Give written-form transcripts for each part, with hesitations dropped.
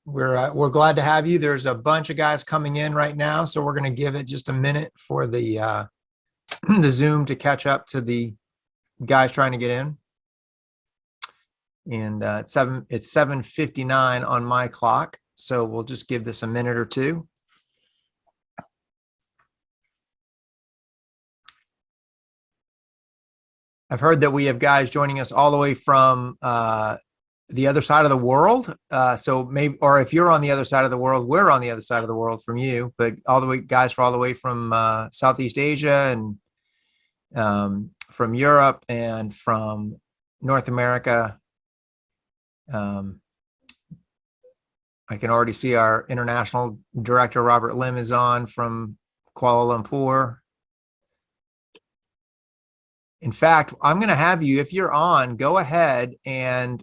We're glad to have you. There's a bunch of guys coming in right now, so we're going to give it just a minute for the the Zoom to catch up to the guys trying to get in. And it's 7:59 on my clock, so we'll just give this a minute or two. I've heard that we have guys joining us all the way from the other side of the world. So maybe, or if you're on the other side of the world, we're on the other side of the world from you, but all the way guys are all the way from Southeast Asia and from Europe and from North America. I can already see our international director, Robert Lim, is on from Kuala Lumpur. In fact, I'm going to have you, if you're on, go ahead, and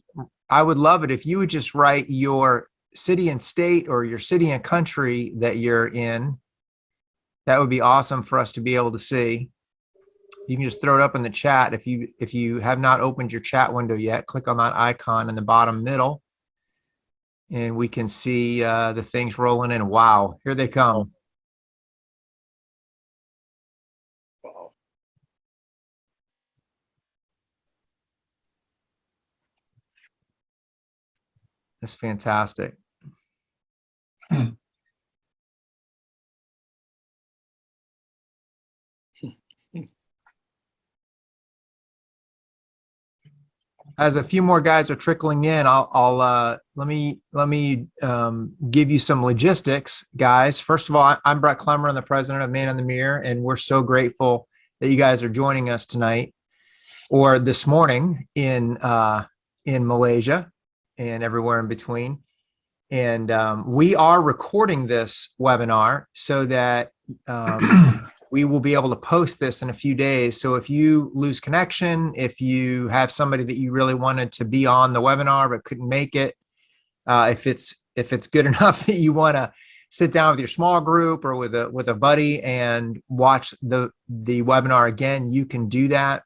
I would love it if you would just write your city and state or your city and country that you're in. That would be awesome for us to be able to see. You can just throw it up in the chat. If you have not opened your chat window yet, click on that icon in the bottom middle, and we can see the things rolling in. Wow, here they come. That's fantastic. As a few more guys are trickling in, let me give you some logistics, guys. First of all, I'm Brett Clemmer. I'm the president of Man in the Mirror, and we're so grateful that you guys are joining us tonight or this morning in Malaysia and everywhere in between. And we are recording this webinar so that we will be able to post this in a few days. So if you lose connection, if you have somebody that you really wanted to be on the webinar but couldn't make it, if it's good enough that you want to sit down with your small group or with a buddy and watch the webinar again, you can do that.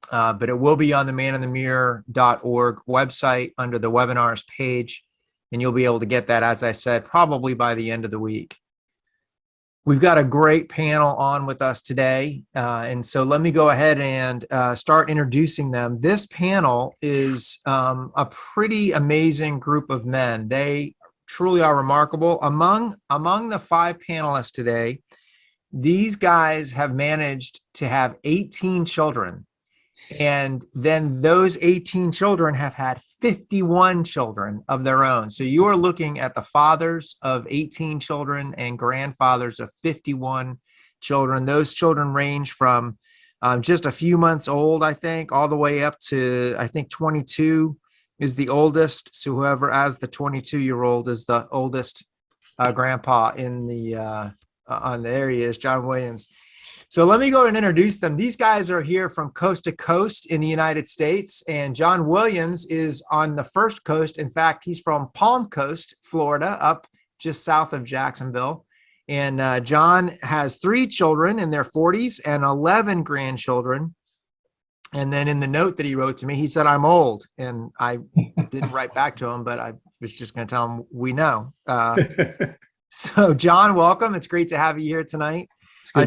But it will be on the maninthemirror.org website under the webinars page, and you'll be able to get that, as I said, probably by the end of the week. We've got a great panel on with us today, and so let me go ahead and start introducing them. This panel is a pretty amazing group of men. They truly are remarkable. Among the 5 panelists today, these guys have managed to have 18 children. And then those 18 children have had 51 children of their own. So you are looking at the fathers of 18 children and grandfathers of 51 children. Those children range from just a few months old, I think, all the way up to, I think 22 is the oldest. So whoever has the 22-year-old is the oldest grandpa in the, there he is, John Williams. So let me go and introduce them. These guys are here from coast to coast in the United States, and John Williams is on the first coast. In fact, he's from Palm Coast, Florida, up just south of Jacksonville. And John has 3 children in their 40s and 11 grandchildren. And then in the note that he wrote to me, he said, "I'm old." And I didn't write back to him, but I was just going to tell him we know. So John, welcome. It's great to have you here tonight.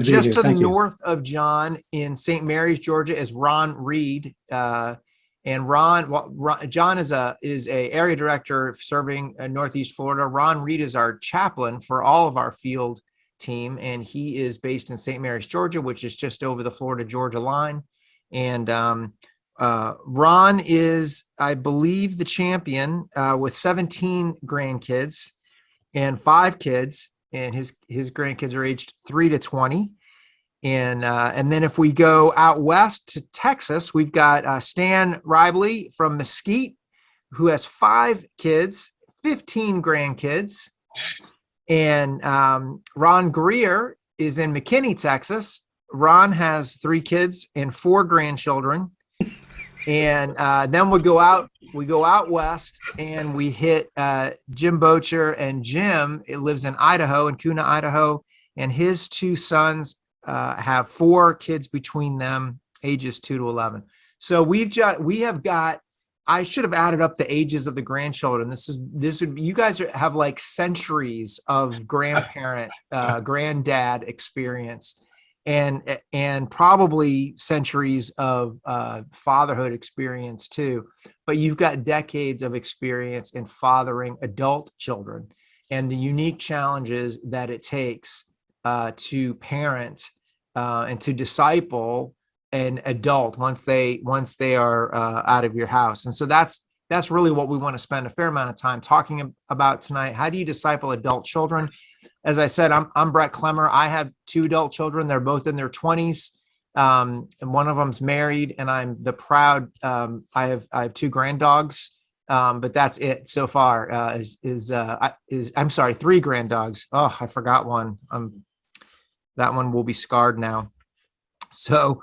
Just to the north of John in St. Mary's, Georgia, is Ron Reed, and John is a area director serving Northeast Florida. Ron Reed is our chaplain for all of our field team, and he is based in St. Mary's, Georgia, which is just over the Florida-Georgia line. And Ron is, I believe, the champion with 17 grandkids and 5 kids. And his grandkids are aged 3 to 20. And then if we go out west to Texas, we've got Stan Ribley from Mesquite, who has 5 kids, 15 grandkids. And Ron Greer is in McKinney, Texas. Ron has 3 kids and 4 grandchildren. And then we go out west and we hit Jim Bocher, and Jim, it lives in Idaho, in Kuna, Idaho, and his 2 sons have 4 kids between them, ages 2 to 11. So we have got I should have added up the ages of the grandchildren. You guys have like centuries of granddad experience, and probably centuries of fatherhood experience too. But you've got decades of experience in fathering adult children and the unique challenges that it takes to parent and to disciple an adult once they are out of your house. And so that's really what we want to spend a fair amount of time talking about tonight. How do you disciple adult children? As I said, I'm Brett Clemmer. I have two adult children. They're both in their 20s. And one of them's married, and I'm the proud. I have two granddogs, but that's it so far. I'm sorry, three granddogs. Oh, I forgot one. That one will be scarred now. So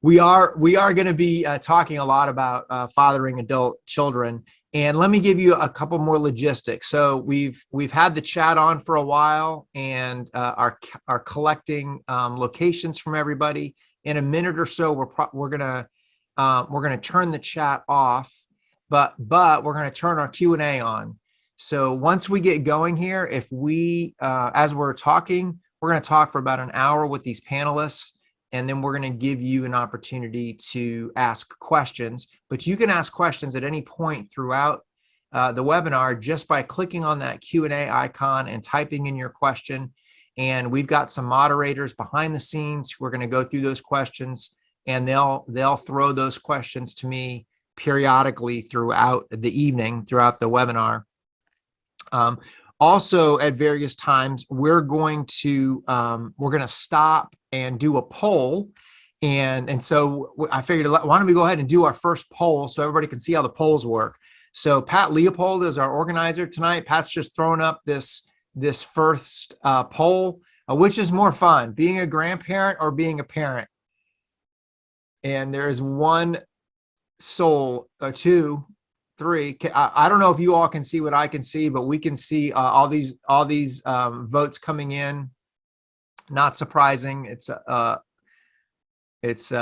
we are going to be talking a lot about fathering adult children. And let me give you a couple more logistics. So we've had the chat on for a while, and are collecting locations from everybody. In a minute or so, we're gonna turn the chat off, but we're gonna turn our Q&A on. So once we get going here, if we as we're talking, we're gonna talk for about an hour with these panelists. And then we're going to give you an opportunity to ask questions, but you can ask questions at any point throughout the webinar just by clicking on that Q&A icon and typing in your question. And we've got some moderators behind the scenes who are going to go through those questions, and they'll throw those questions to me periodically throughout the evening, throughout the webinar. Also, at various times, we're going to stop and do a poll, and so I figured, why don't we go ahead and do our first poll so everybody can see how the polls work. So Pat Leopold is our organizer tonight. Pat's just thrown up this first poll, which is more fun, being a grandparent or being a parent? And there is one soul, two, three. I don't know if you all can see what I can see, but we can see all these votes coming in. Not surprising. It's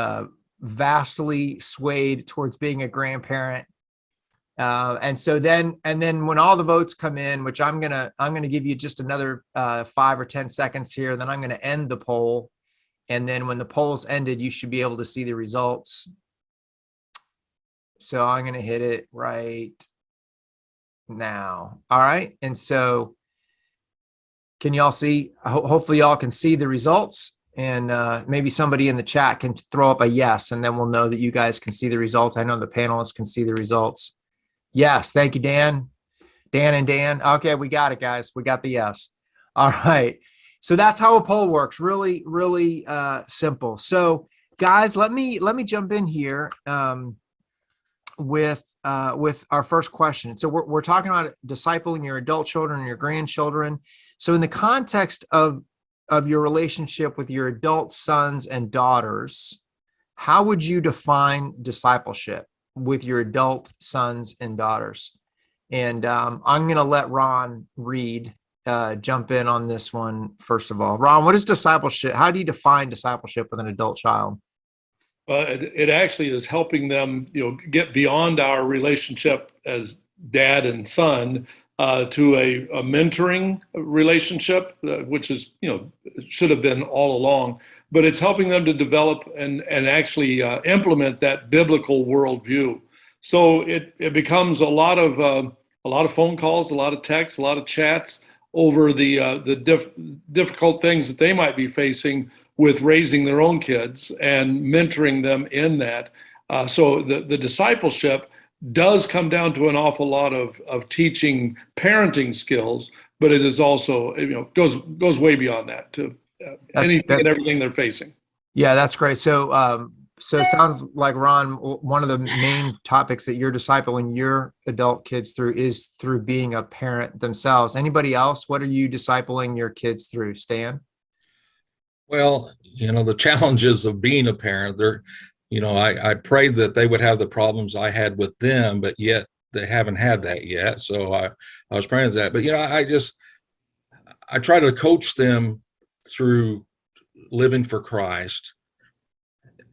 vastly swayed towards being a grandparent. And then when all the votes come in, which I'm gonna give you just another 5 or 10 seconds here, then I'm gonna end the poll. And then when the poll's ended, you should be able to see the results. So I'm going to hit it right now. All right. And so can y'all see? Hopefully y'all can see the results, and maybe somebody in the chat can throw up a yes, and then we'll know that you guys can see the results. I know the panelists can see the results. Yes. Thank you, Dan. Dan and Dan. Okay. We got it, guys. We got the yes. All right. So that's how a poll works. Really, really simple. So guys, let me jump in here. With our first question. So we're talking about discipling your adult children and your grandchildren. So in the context of your relationship with your adult sons and daughters, how would you define discipleship with your adult sons and daughters? And I'm going to let Ron Reed jump in on this one first of all. Ron, what is discipleship? How do you define discipleship with an adult child? It actually is helping them, get beyond our relationship as dad and son to a mentoring relationship, which is, should have been all along. But it's helping them to develop and actually implement that biblical worldview. So it becomes a lot of phone calls, a lot of texts, a lot of chats over the difficult things that they might be facing with raising their own kids and mentoring them in that. So the discipleship does come down to an awful lot of teaching parenting skills, but it is also, goes way beyond that to anything and everything they're facing. Yeah, that's great. So it sounds like, Ron, one of the main topics that you're discipling your adult kids through is through being a parent themselves. Anybody else? What are you discipling your kids through, Stan? Well, the challenges of being a parent, I prayed that they would have the problems I had with them, but yet they haven't had that yet. So I was praying for that. But, I try to coach them through living for Christ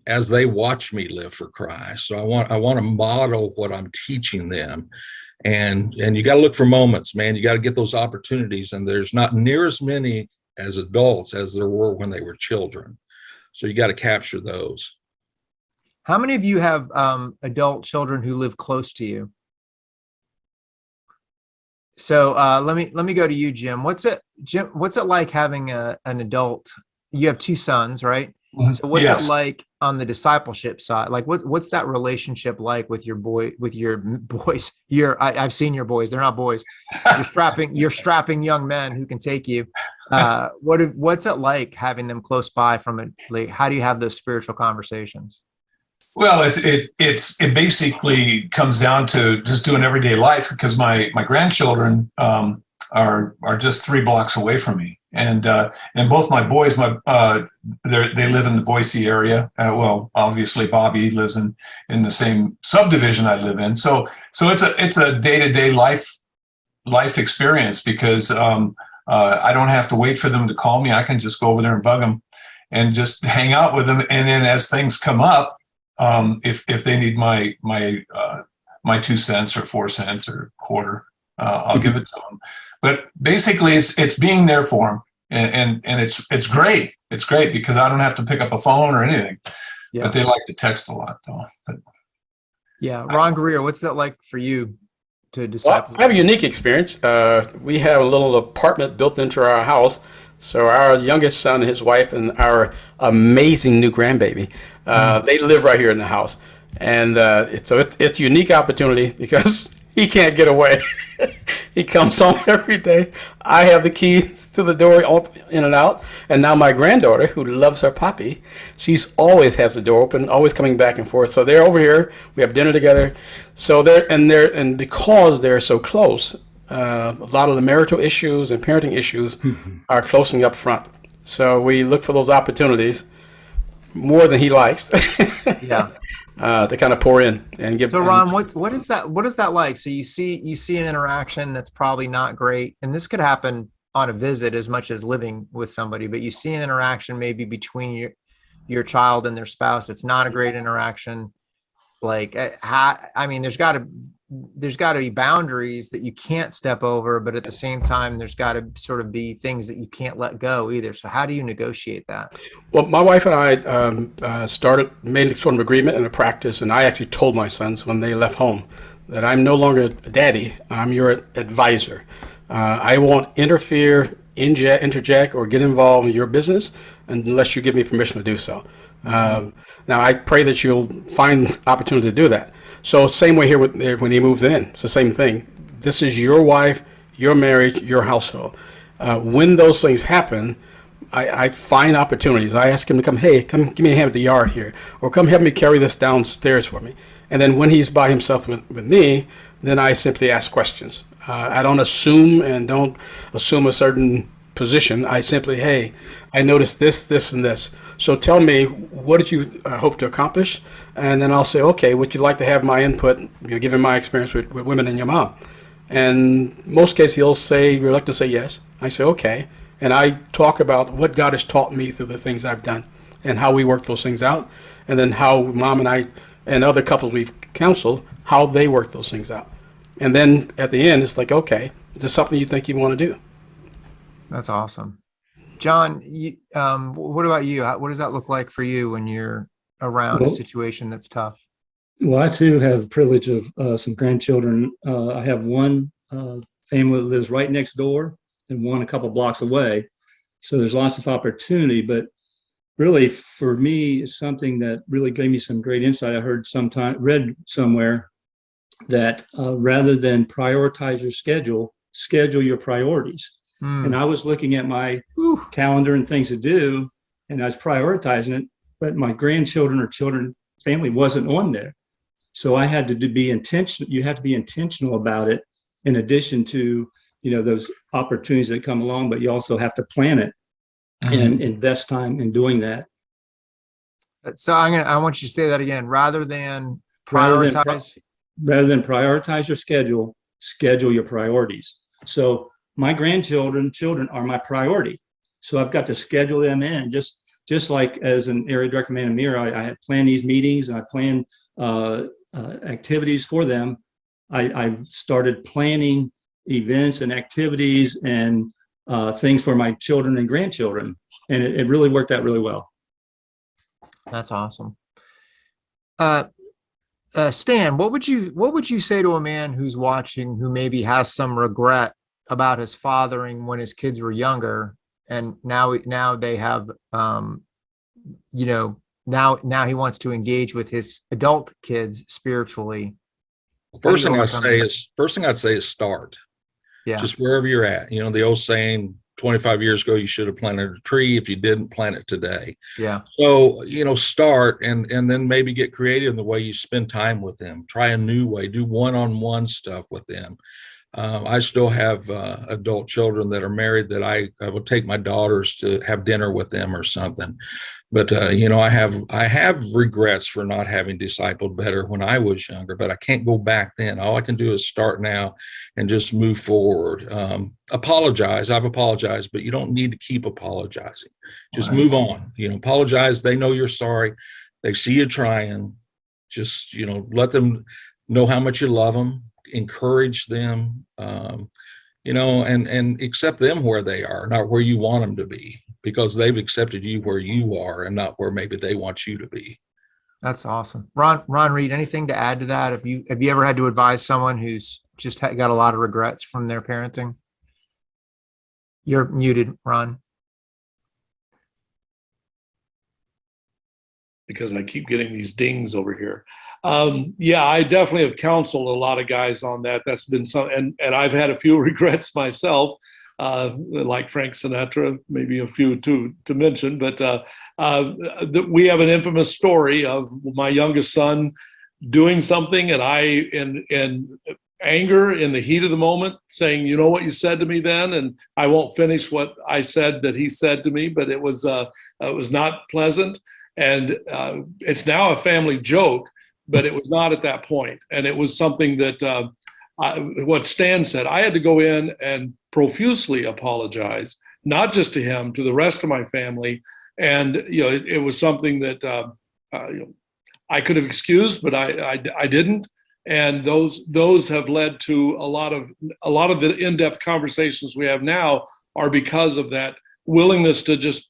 as they watch me live for Christ. So I want to model what I'm teaching them. And you got to look for moments, man. You got to get those opportunities. And there's not near as many as adults as there were when they were children. So you got to capture those. How many of you have adult children who live close to you? So let me go to you, Jim. What's it like having an adult? You have two sons, right? So what's it Yes. like on the discipleship side? Like what's that relationship like with your boys? I've seen your boys. They're not boys. You're strapping young men who can take you. What's it like having them close by how do you have those spiritual conversations? Well, it basically comes down to just doing everyday life, because my grandchildren are just 3 blocks away from me, and both my boys they live in the Boise area. Well, obviously Bobby lives in the same subdivision I live in, so it's a day-to-day life experience, because I don't have to wait for them to call me. I can just go over there and bug them and just hang out with them, and then as things come up, if they need my 2 cents or 4 cents or quarter, I'll give it to them. But basically, it's being there for them, and it's great. It's great because I don't have to pick up a phone or anything. Yeah. But they like to text a lot, though. But Yeah, Ron Greer, what's that like for you to Well, disciple? I have a unique experience. We have a little apartment built into our house. So our youngest son, his wife, and our amazing new grandbaby, they live right here in the house. And it's a unique opportunity because he can't get away. He comes home every day. I have the key to the door in and out. And now my granddaughter, who loves her puppy, she's always has the door open, always coming back and forth. So they're over here. We have dinner together. So and because they're so close, a lot of the marital issues and parenting issues are closing up front. So we look for those opportunities more than he likes. Yeah. To kind of pour in and give. So Ron, what is that like? So you see an interaction that's probably not great, and this could happen on a visit as much as living with somebody, but you see an interaction maybe between your child and their spouse. It's not a great interaction. Like, I mean, there's got to be boundaries that you can't step over, but at the same time, there's got to sort of be things that you can't let go either. So how do you negotiate that? Well, my wife and I made sort of agreement and a practice, and I actually told my sons when they left home that I'm no longer a daddy, I'm your advisor. I won't interject, or get involved in your business unless you give me permission to do so. Now, I pray that you'll find opportunity to do that. So same way here when he moved in, it's the same thing. This is your wife, your marriage, your household. When those things happen, I find opportunities. I ask him to come give me a hand at the yard here, or come help me carry this downstairs for me. And then when he's by himself with me, then I simply ask questions. I don't assume a certain position. I simply, I noticed this, and this. So tell me, what did you hope to accomplish? And then I'll say, okay, would you like to have my input, given my experience with women and your mom? And most cases, he'll say, reluctant to say yes. I say, okay. And I talk about what God has taught me through the things I've done and how we work those things out. And then how mom and I and other couples we've counseled, how they work those things out. And then at the end, it's like, okay, is this something you think you want to do? That's awesome. John, what about you? What does that look like for you when you're around a situation that's tough? Well, I too have the privilege of some grandchildren. I have one family that lives right next door and one a couple blocks away. So there's lots of opportunity, but really for me, it's something that really gave me some great insight. I read somewhere that rather than prioritize your schedule your priorities. And I was looking at my calendar and things to do, and I was prioritizing it, but my grandchildren or family wasn't on there. So I had to be intentional. You have to be intentional about it in addition to, those opportunities that come along, but you also have to plan it and invest time in doing that. So I want you to say that again. Rather than prioritize your schedule your priorities. So my children are my priority. So I've got to schedule them in. Just just like as an area director man in Mirror, I had planned these meetings and I planned activities for them. I started planning events and activities and things for my children and grandchildren, and it really worked out really well. That's awesome. Stan, what would you say to a man who's watching who maybe has some regret about his fathering when his kids were younger, and now they have now he wants to engage with his adult kids spiritually? First thing I'd say is start. Yeah. Just wherever you're at. The old saying, 25 years ago, you should have planted a tree. If you didn't, plant it today. Yeah. So, start and then maybe get creative in the way you spend time with them. Try a new way, do one-on-one stuff with them. I still have adult children that are married that I will take my daughters to have dinner with them or something. But I have regrets for not having discipled better when I was younger, but I can't go back then. All I can do is start now and just move forward. Apologize. I've apologized, but you don't need to keep apologizing. Just move on. Apologize. They know you're sorry. They see you trying. Just let them know how much you love them. Encourage them. And accept them where they are, not where you want them to be, because they've accepted you where you are and not where maybe they want you to be. That's awesome. Ron Reed, anything to add to that? Have you ever had to advise someone who's just got a lot of regrets from their parenting? You're muted, Ron. Because I keep getting these dings over here. Yeah, I definitely have counseled a lot of guys on that. That's been and I've had a few regrets myself, like Frank Sinatra, maybe a few to mention. But we have an infamous story of my youngest son doing something, and I, in anger, in the heat of the moment, saying, "You know what you said to me then," and I won't finish what I said that he said to me, but it was not pleasant. And it's now a family joke, but it was not at that point. And it was something that what Stan said, I had to go in and profusely apologize, not just to him, to the rest of my family. And it was something that I could have excused, but I didn't. And those have led to a lot of the in-depth conversations we have now are because of that willingness to just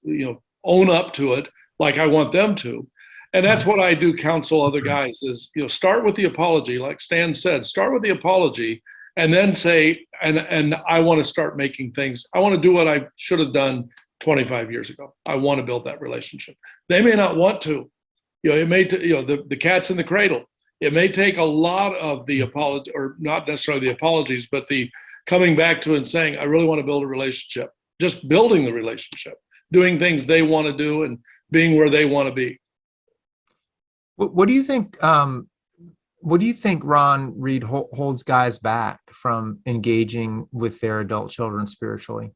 own up to it, like I want them to. And that's what I do counsel other guys is, start with the apology. Like Stan said, start with the apology and then say, and I want to start making things. I want to do what I should have done 25 years ago. I want to build that relationship. They may not want to. It may, the cat's in the cradle. It may take a lot of the apology, or not necessarily the apologies, but the coming back to and saying, I really want to build a relationship. Just building the relationship, doing things they want to do and being where they want to be. What do you think? What do you think Ron Reed holds guys back from engaging with their adult children spiritually?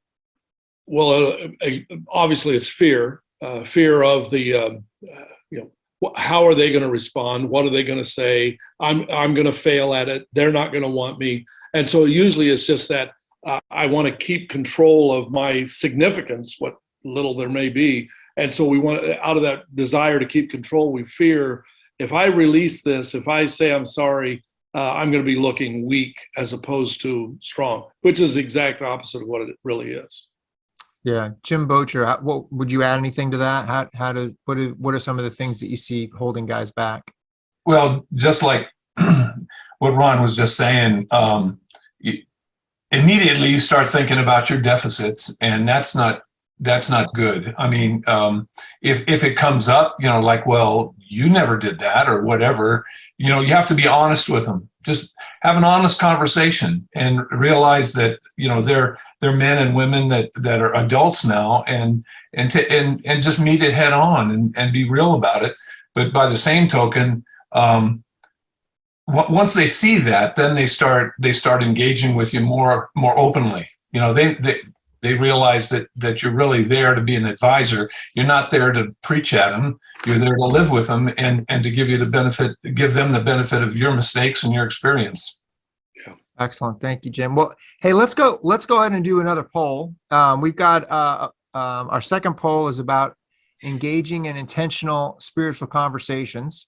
Well, obviously it's fear of the, how are they going to respond? What are they going to say? I'm going to fail at it. They're not going to want me. And so usually it's just that I want to keep control of my significance, what little there may be. And so we want, out of that desire to keep control, we fear if I release this, if I say I'm sorry, I'm going to be looking weak as opposed to strong, which is the exact opposite of what it really is. Yeah, Jim Bocher, what would you add anything to that? What are some of the things that you see holding guys back? Well, just like what Ron was just saying, immediately you start thinking about your deficits, and that's not good. I mean, if it comes up, like, well, you never did that or whatever, you have to be honest with them. Just have an honest conversation and realize that, they're men and women that are adults now, and just meet it head on and be real about it. But by the same token, once they see that, then they start engaging with you more openly. They realize that you're really there to be an advisor. You're not there to preach at them. You're there to live with them and to give them the benefit of your mistakes and your experience. Yeah. Excellent. Thank you, Jim. Well, hey, let's go ahead and do another poll. We've got our second poll is about engaging in intentional spiritual conversations?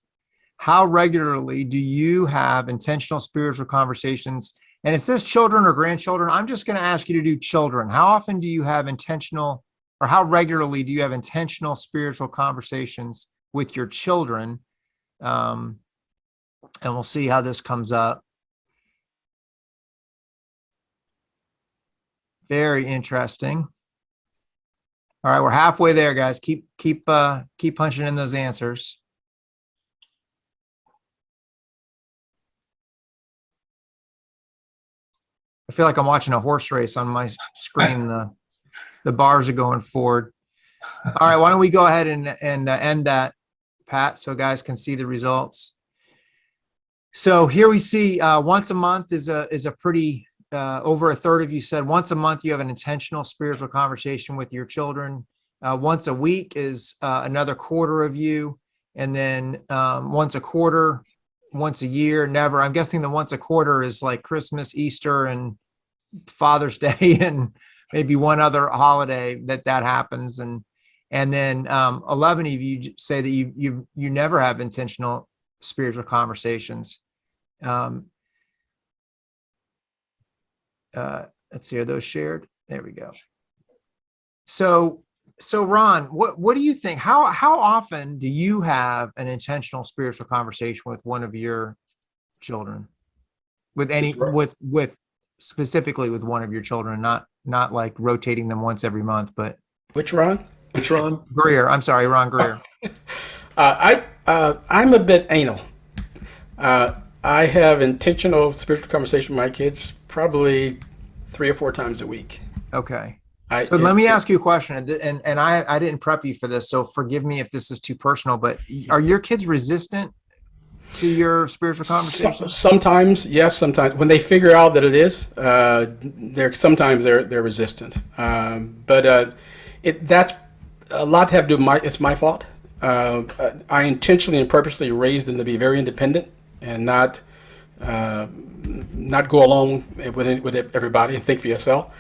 How regularly do you have intentional spiritual conversations? And it says children or grandchildren. I'm just going to ask you to do children. How often do you have intentional, or how regularly do you have intentional spiritual conversations with your children? And we'll see how this comes up. Very interesting. All right, we're halfway there, guys. Keep punching in those answers. I feel like I'm watching a horse race on my screen. The bars are going forward. All right, why don't we go ahead and end that, Pat, so guys can see the results. So here we see once a month is a pretty over a third of you said once a month you have an intentional spiritual conversation with your children. Once a week is another quarter of you, and then once a quarter, once a year, never. I'm guessing the once a quarter is like Christmas, Easter, and Father's Day, and maybe one other holiday that happens. And then 11 of you say that you never have intentional spiritual conversations. Let's see, are those shared? There we go. So Ron, what do you think? How often do you have an intentional spiritual conversation with one of your children? With specifically with one of your children, not like rotating them once every month, but Which Ron? Which Ron? Greer. I'm sorry, Ron Greer. I'm a bit anal. I have intentional spiritual conversation with my kids probably 3 or 4 times a week. Okay. So let me ask you a question, and I didn't prep you for this, so forgive me if this is too personal, but are your kids resistant to your spiritual conversation? Sometimes, yes. Sometimes when they figure out that it is, they're resistant. But that's a lot to have to do with it's my fault. I intentionally and purposely raised them to be very independent and not go along with everybody and think for yourself.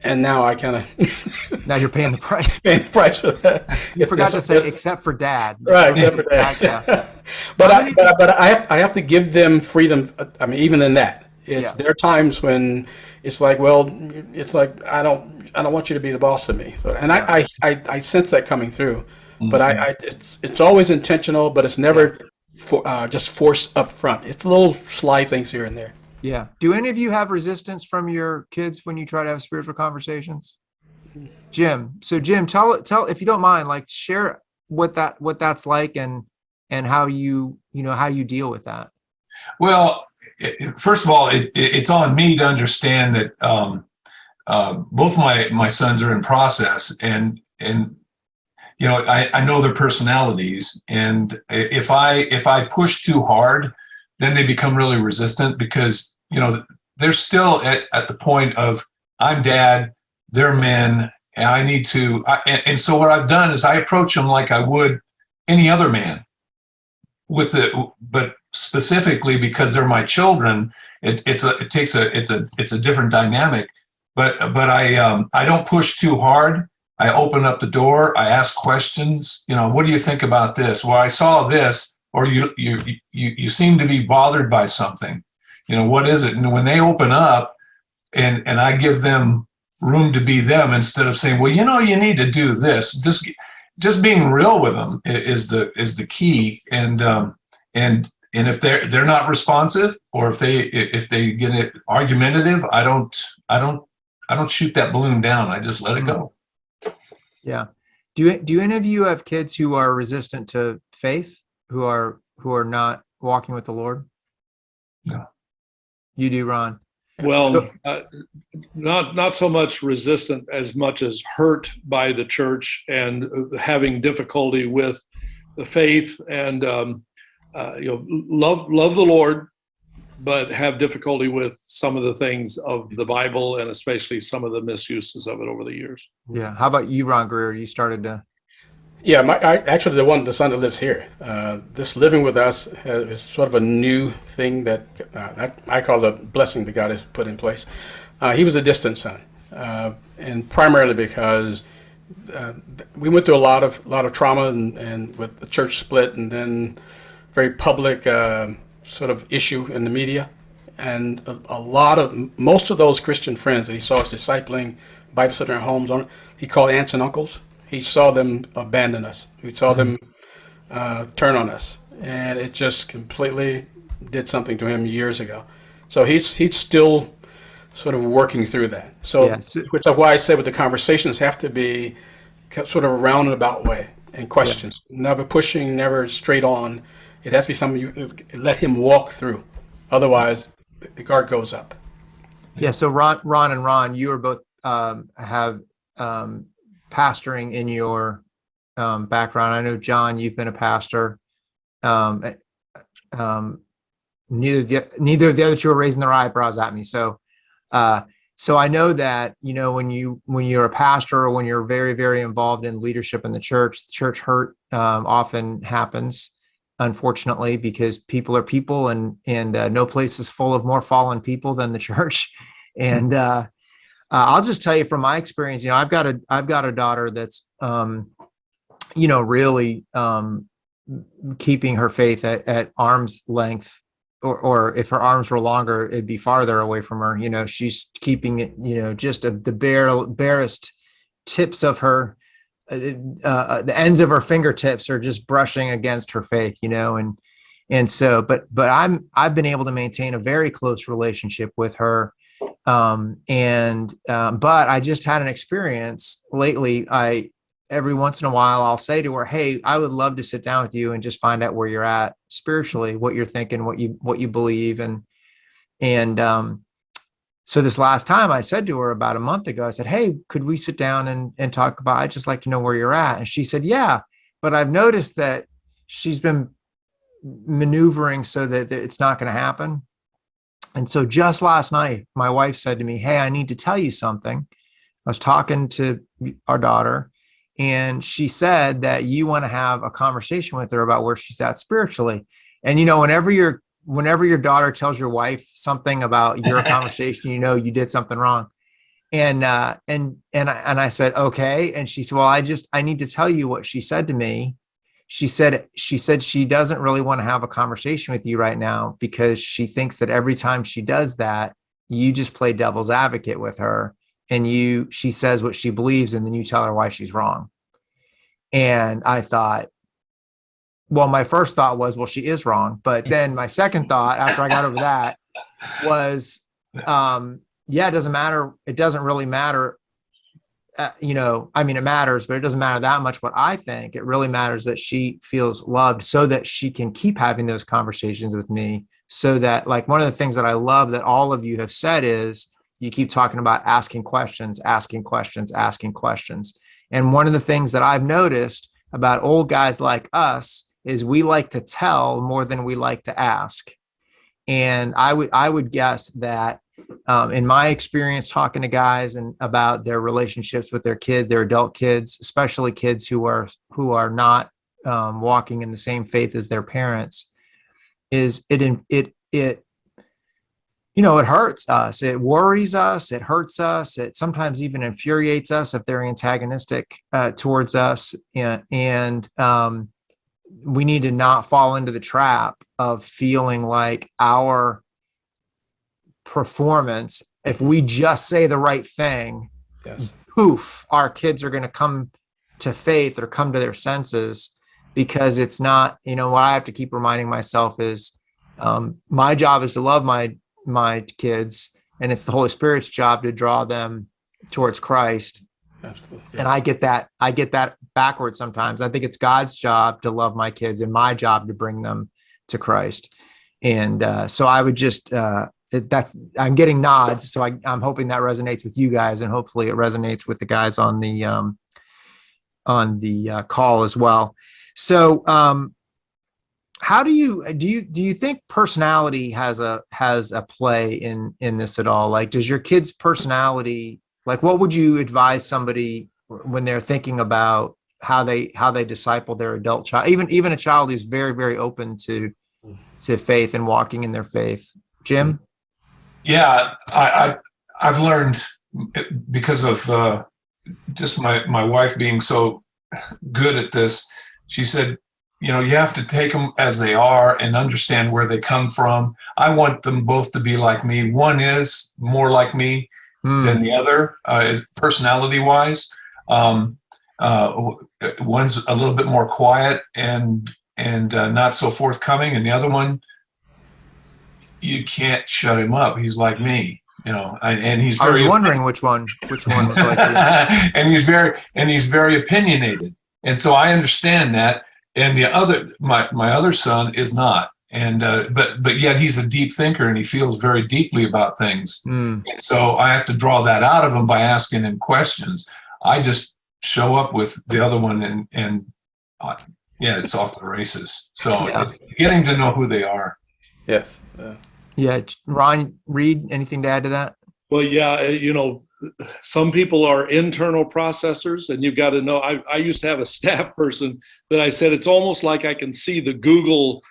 And now I kind of now you're paying the price. Paying the price for that. You forgot to say except for dad. Right, except for dad. Yeah. But I have to give them freedom. I mean, even in that, there are times when it's like, well, it's like I don't want you to be the boss of me. So, and I sense that coming through. Mm-hmm. But it's always intentional, but it's never just forced up front. It's little sly things here and there. Yeah. Do any of you have resistance from your kids when you try to have spiritual conversations? Jim. So Jim, tell if you don't mind, like share what that's like and how you deal with that. Well, first of all, it's on me to understand that both my sons are in process, and I know their personalities, and if I push too hard, then they become really resistant because they're still at the point of I'm dad, they're men, and I need to. And so what I've done is I approach them like I would any other man, but specifically because they're my children, it's a different dynamic. But I don't push too hard. I open up the door. I ask questions. What do you think about this? Well, I saw this, or you seem to be bothered by something. What is it? And when they open up, and I give them room to be them instead of saying, well, you need to do this. Just being real with them is the key. And if they're not responsive, or if they get argumentative, I don't shoot that balloon down. I just let it go. Yeah. Do any of you have kids who are resistant to faith, who are not walking with the Lord? No. You do, Ron? Well, not so much resistant as much as hurt by the church and having difficulty with the faith, and love the Lord, but have difficulty with some of the things of the Bible, and especially some of the misuses of it over the years. Yeah. How about you, Ron Greer? You started to. Yeah, actually the son that lives here. This living with us is sort of a new thing that I call a blessing that God has put in place. He was a distant son, and primarily because we went through a lot of trauma and with the church split and then very public sort of issue in the media. And most of those Christian friends that he saw us discipling, babysitting our homes on, he called aunts and uncles. He saw them abandon us. He saw them turn on us. And it just completely did something to him years ago. So he's still sort of working through that. So, Yeah, so- which is why I said with the conversations have to be sort of a roundabout way and questions, never pushing, never straight on. It has to be something you let him walk through. Otherwise, the guard goes up. Yeah. So Ron, you are both have pastoring in your background. I know, John, you've been a pastor. Neither of the other two are raising their eyebrows at me. So I know that, when you're a pastor or when you're very, very involved in leadership in the church hurt often happens, unfortunately, because people are people, and no place is full of more fallen people than the church. And I'll just tell you from my experience, I've got a daughter that's really keeping her faith at arm's length, or if her arms were longer, it'd be farther away from her. She's keeping it, just the barest tips of her, the ends of her fingertips are just brushing against her faith, and so, but I've been able to maintain a very close relationship with her. But I just had an experience lately. Every once in a while, I'll say to her, "Hey, I would love to sit down with you and just find out where you're at spiritually, what you're thinking, what you believe." And so this last time I said to her about a month ago, I said, "Hey, could we sit down and talk about, I'd just like to know where you're at." And she said, "Yeah, but I've noticed that she's been maneuvering so that it's not going to happen." And so just last night, my wife said to me, "Hey, I need to tell you something." I was talking to our daughter, and she said that you want to have a conversation with her about where she's at spiritually. And, whenever your daughter tells your wife something about your conversation, you did something wrong. And I said, "Okay." And she said, "Well, I need to tell you what she said to me." She said she doesn't really want to have a conversation with you right now because she thinks that every time she does that, you just play devil's advocate with her, and she says what she believes, and then you tell her why she's wrong. And I thought, well, my first thought was, well, she is wrong. But then my second thought after I got over that was, yeah, it doesn't matter. It doesn't really matter. It matters, but it doesn't matter that much what I think. It really matters that she feels loved so that she can keep having those conversations with me. So that, like, one of the things that I love that all of you have said is you keep talking about asking questions. And one of the things that I've noticed about old guys like us is we like to tell more than we like to ask. And I would guess that in my experience talking to guys and about their relationships with their adult kids, especially kids who are not walking in the same faith as their parents, is it hurts us. It worries us. It hurts us. It sometimes even infuriates us if they're antagonistic towards us. And we need to not fall into the trap of feeling like our performance, if we just say the right thing, Yes. poof, our kids are going to come to faith or come to their senses, because it's not, what I have to keep reminding myself is my job is to love my kids, and it's the Holy Spirit's job to draw them towards Christ. Absolutely. Yes. And I get that backwards sometimes. I think it's God's job to love my kids and my job to bring them to Christ. And so I would just, I'm getting nods. So I'm hoping that resonates with you guys, and hopefully it resonates with the guys on the call as well. So how do you think personality has a play in this at all? Like, does your kid's personality, like, what would you advise somebody when they're thinking about how they disciple their adult child, even a child who's very, very open to faith and walking in their faith? Jim? Yeah, I've learned because of just my wife being so good at this, she said, you know, you have to take them as they are and understand where they come from. I want them both to be like me. One is more like me than the other, personality wise. One's a little bit more quiet and not so forthcoming, and the other one, you can't shut him up. He's like me, you know, and he's I was very wondering which one was like you. and he's very opinionated, and so I understand that. And the other, my other son is not, and but yet he's a deep thinker and he feels very deeply about things. And so I have to draw that out of him by asking him questions. I just show up with the other one, and yeah, it's off to the races. So it's getting to know who they are. Yes. Yeah, Ron, Reed, anything to add to that? Well, yeah, you know, some people are internal processors, and you've got to know. I used to have a staff person that I said it's almost like I can see the Google,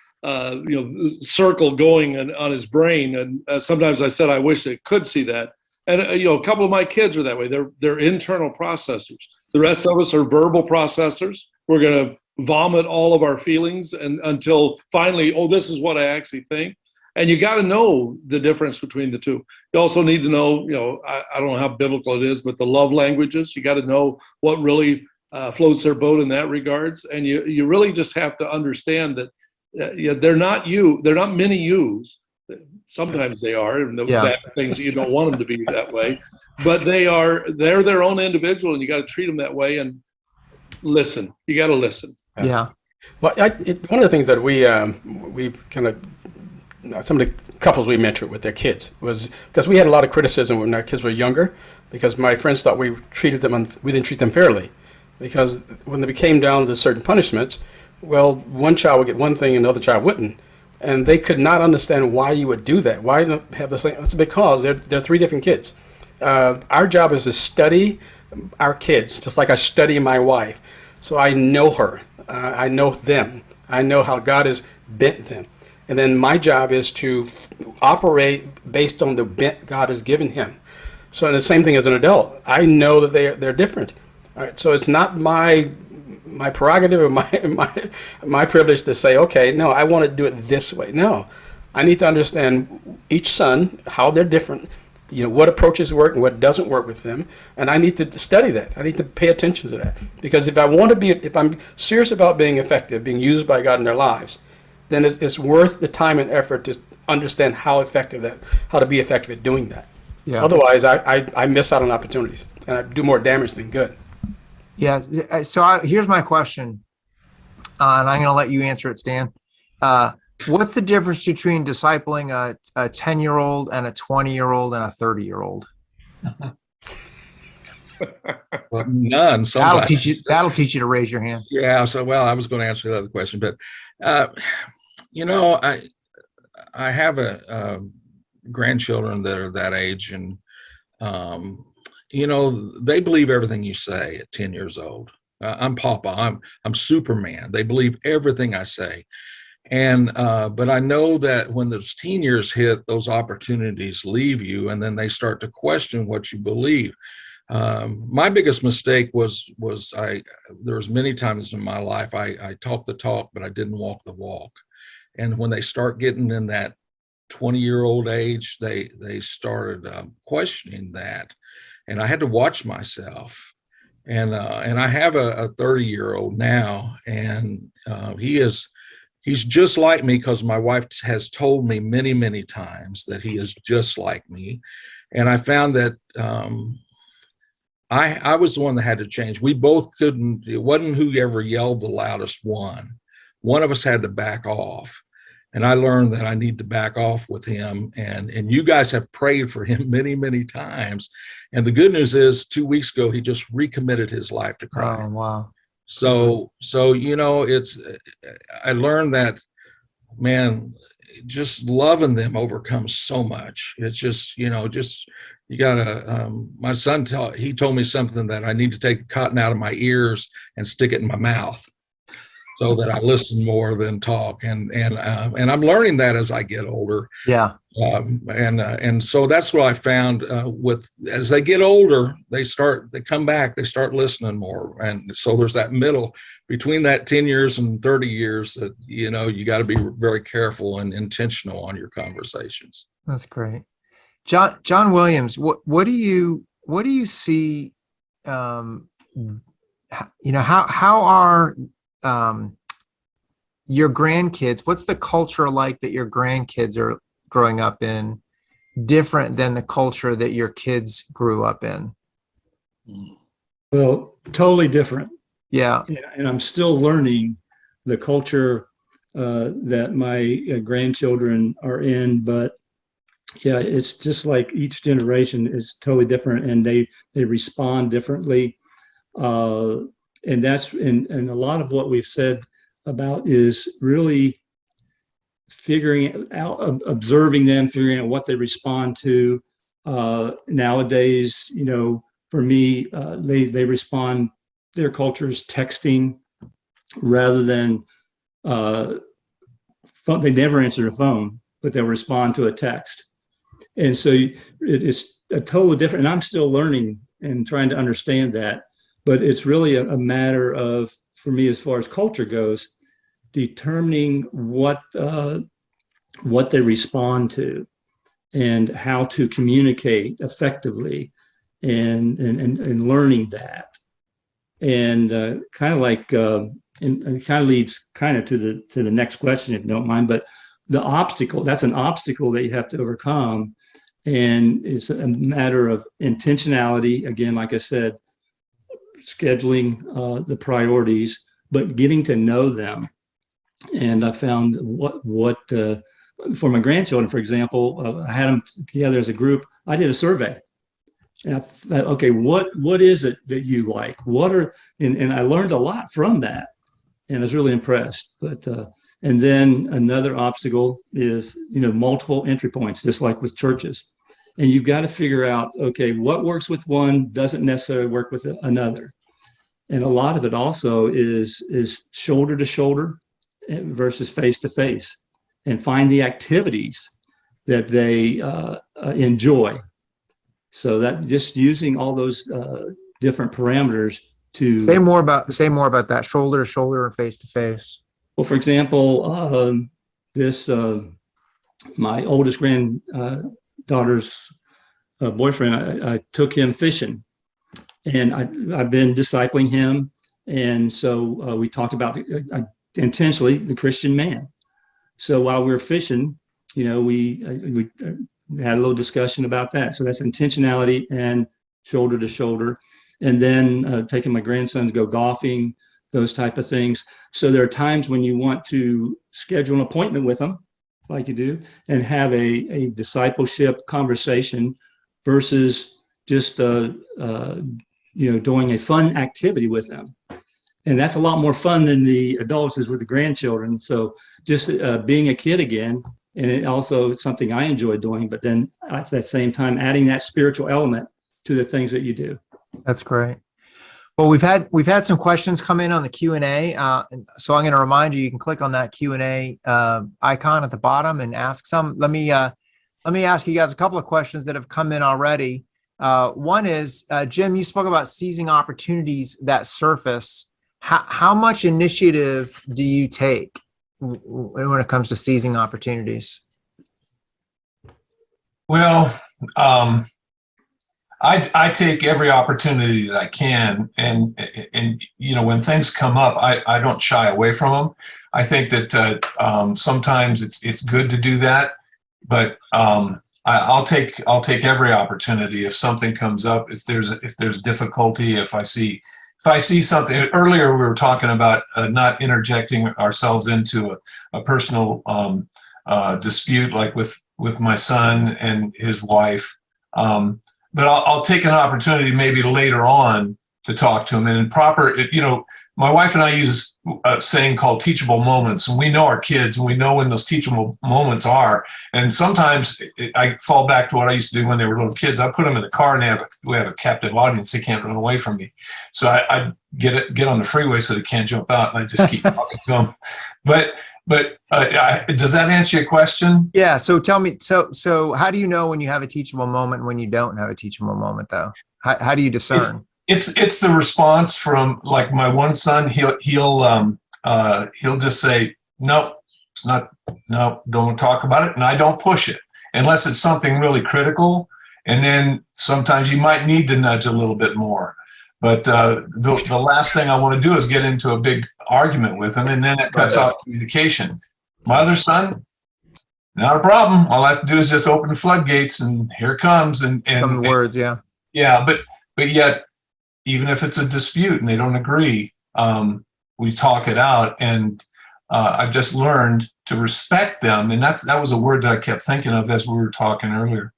circle going on his brain, and sometimes I said I wish it could see that. And a couple of my kids are that way. They're internal processors. The rest of us are verbal processors. We're going to vomit all of our feelings and until finally, oh, this is what I actually think. And you got to know the difference between the two. You also need to know, I don't know how biblical it is, but the love languages. You got to know what really floats their boat in that regards. And you really just have to understand that they're not you. They're not mini yous. Sometimes they are, and bad things you don't want them to be that way. But they're their own individual, and you got to treat them that way and listen. You got to listen. Yeah. Well, one of the things that we kind of, some of the couples we mentored with their kids was because we had a lot of criticism when our kids were younger, because my friends thought we didn't treat them fairly, because when they came down to certain punishments, well, one child would get one thing and the other child wouldn't, and they could not understand why you would do that. Why not have the same? That's because they're three different kids. Our job is to study our kids, just like I study my wife. So I know her, I know them, I know how God has bent them. And then my job is to operate based on the bent God has given him. So the same thing as an adult. I know that they're different. All right. So it's not my prerogative or my privilege to say, okay, no, I want to do it this way. No, I need to understand each son, how they're different, what approaches work and what doesn't work with them. And I need to study that. I need to pay attention to that. Because if I'm serious about being effective, being used by God in their lives, then it's worth the time and effort to understand how to be effective at doing that. Yeah. Otherwise, I miss out on opportunities and I do more damage than good. Yeah. So here's my question, and I'm going to let you answer it, Stan. What's the difference between discipling a 10-year-old and a 20-year-old and a 30-year-old? Well, none. That'll teach you to raise your hand. Yeah. So, well, I was going to answer the other question, but I have grandchildren that are that age, and they believe everything you say at 10 years old. I'm Papa. I'm Superman. They believe everything I say. And but I know that when those teen years hit, those opportunities leave you, and then they start to question what you believe. My biggest mistake was there was many times in my life I talked the talk, but I didn't walk the walk. And when they start getting in that 20-year-old age, they started questioning that, and I had to watch myself. And I have a 30-year-old now, and he's just like me, because my wife has told me many, many times that he is just like me. And I found that I was the one that had to change. We both couldn't. It wasn't whoever yelled the loudest won. One of us had to back off. And I learned that I need to back off with him. And you guys have prayed for him many, many times. And the good news is 2 weeks ago, he just recommitted his life to Christ. Oh, wow. So I learned that, man, just loving them overcomes so much. It's just, you gotta, my son told me something, that I need to take the cotton out of my ears and stick it in my mouth, so that I listen more than talk. And I'm learning that as I get older. Yeah. And so that's what I found with as they get older, they come back, they start listening more. And so there's that middle between that 10 years and 30 years that, you got to be very careful and intentional on your conversations. That's great. John Williams, what do you see, how are your grandkids, what's the culture like that your grandkids are growing up in different than the culture that your kids grew up in? Well, totally different. Yeah. And I'm still learning the culture that my grandchildren are in, but yeah, it's just like each generation is totally different, and they respond differently. And a lot of what we've said about is really figuring out, observing them, figuring out what they respond to. Nowadays, for me, they respond, their culture is texting rather than phone. They never answer the phone, but they'll respond to a text. And so it's a totally different, and I'm still learning and trying to understand that, but it's really a matter of, for me, as far as culture goes, determining what they respond to and how to communicate effectively, and learning that. And kind of like, and it kind of leads kind of to the next question, if you don't mind, but that's an obstacle that you have to overcome. And it's a matter of intentionality. Again, like I said, scheduling the priorities, but getting to know them. And I found for my grandchildren, for example, I had them together as a group. I did a survey. And I thought, okay, what is it that you like? And I learned a lot from that, and I was really impressed. But and then another obstacle is, multiple entry points, just like with churches. And you've got to figure out, okay, what works with one doesn't necessarily work with another. And a lot of it also is shoulder to shoulder versus face to face, and find the activities that they enjoy. So that just using all those different parameters to say more about that shoulder to shoulder and face to face. Well, for example, my oldest granddaughter's boyfriend, I took him fishing, and I've been discipling him. And so we talked about intentionally the Christian man. So while we were fishing, we had a little discussion about that. So that's intentionality and shoulder to shoulder. And then taking my grandson to go golfing, those type of things. So there are times when you want to schedule an appointment with them, like you do, and have a discipleship conversation versus just doing a fun activity with them. And that's a lot more fun than the adults is with the grandchildren. So just being a kid again, and it also something I enjoy doing, but then at that same time adding that spiritual element to the things that you do. That's great. Well, we've had some questions come in on the Q&A. So I'm going to remind you can click on that Q&A icon at the bottom and ask some. Let me ask you guys a couple of questions that have come in already. One is, Jim, you spoke about seizing opportunities that surface. How much initiative do you take when it comes to seizing opportunities? Well, I take every opportunity that I can, and when things come up, I don't shy away from them. I think that sometimes it's good to do that, but I'll take every opportunity if something comes up. If there's difficulty, if I see something. Earlier we were talking about not interjecting ourselves into a personal dispute, like with my son and his wife. But I'll take an opportunity maybe later on to talk to him. And my wife and I use a saying called teachable moments, and we know our kids, and we know when those teachable moments are. And sometimes I fall back to what I used to do when they were little kids. I put them in the car, and we have a captive audience. They can't run away from me. So I get on the freeway so they can't jump out, and I just keep talking to them. But does that answer your question? Yeah. So tell me, so how do you know when you have a teachable moment and when you don't have a teachable moment, though? How do you discern? It's the response from, like, my one son. He'll just say, nope, it's not, no, don't talk about it, and I don't push it unless it's something really critical. And then sometimes you might need to nudge a little bit more. But the last thing I want to do is get into a big argument with him, and then it cuts off communication. My other son, not a problem. All I have to do is just open the floodgates, and here it comes. Some words, yeah. Yeah, but yet, even if it's a dispute and they don't agree, we talk it out. And I've just learned to respect them. And that was a word that I kept thinking of as we were talking earlier,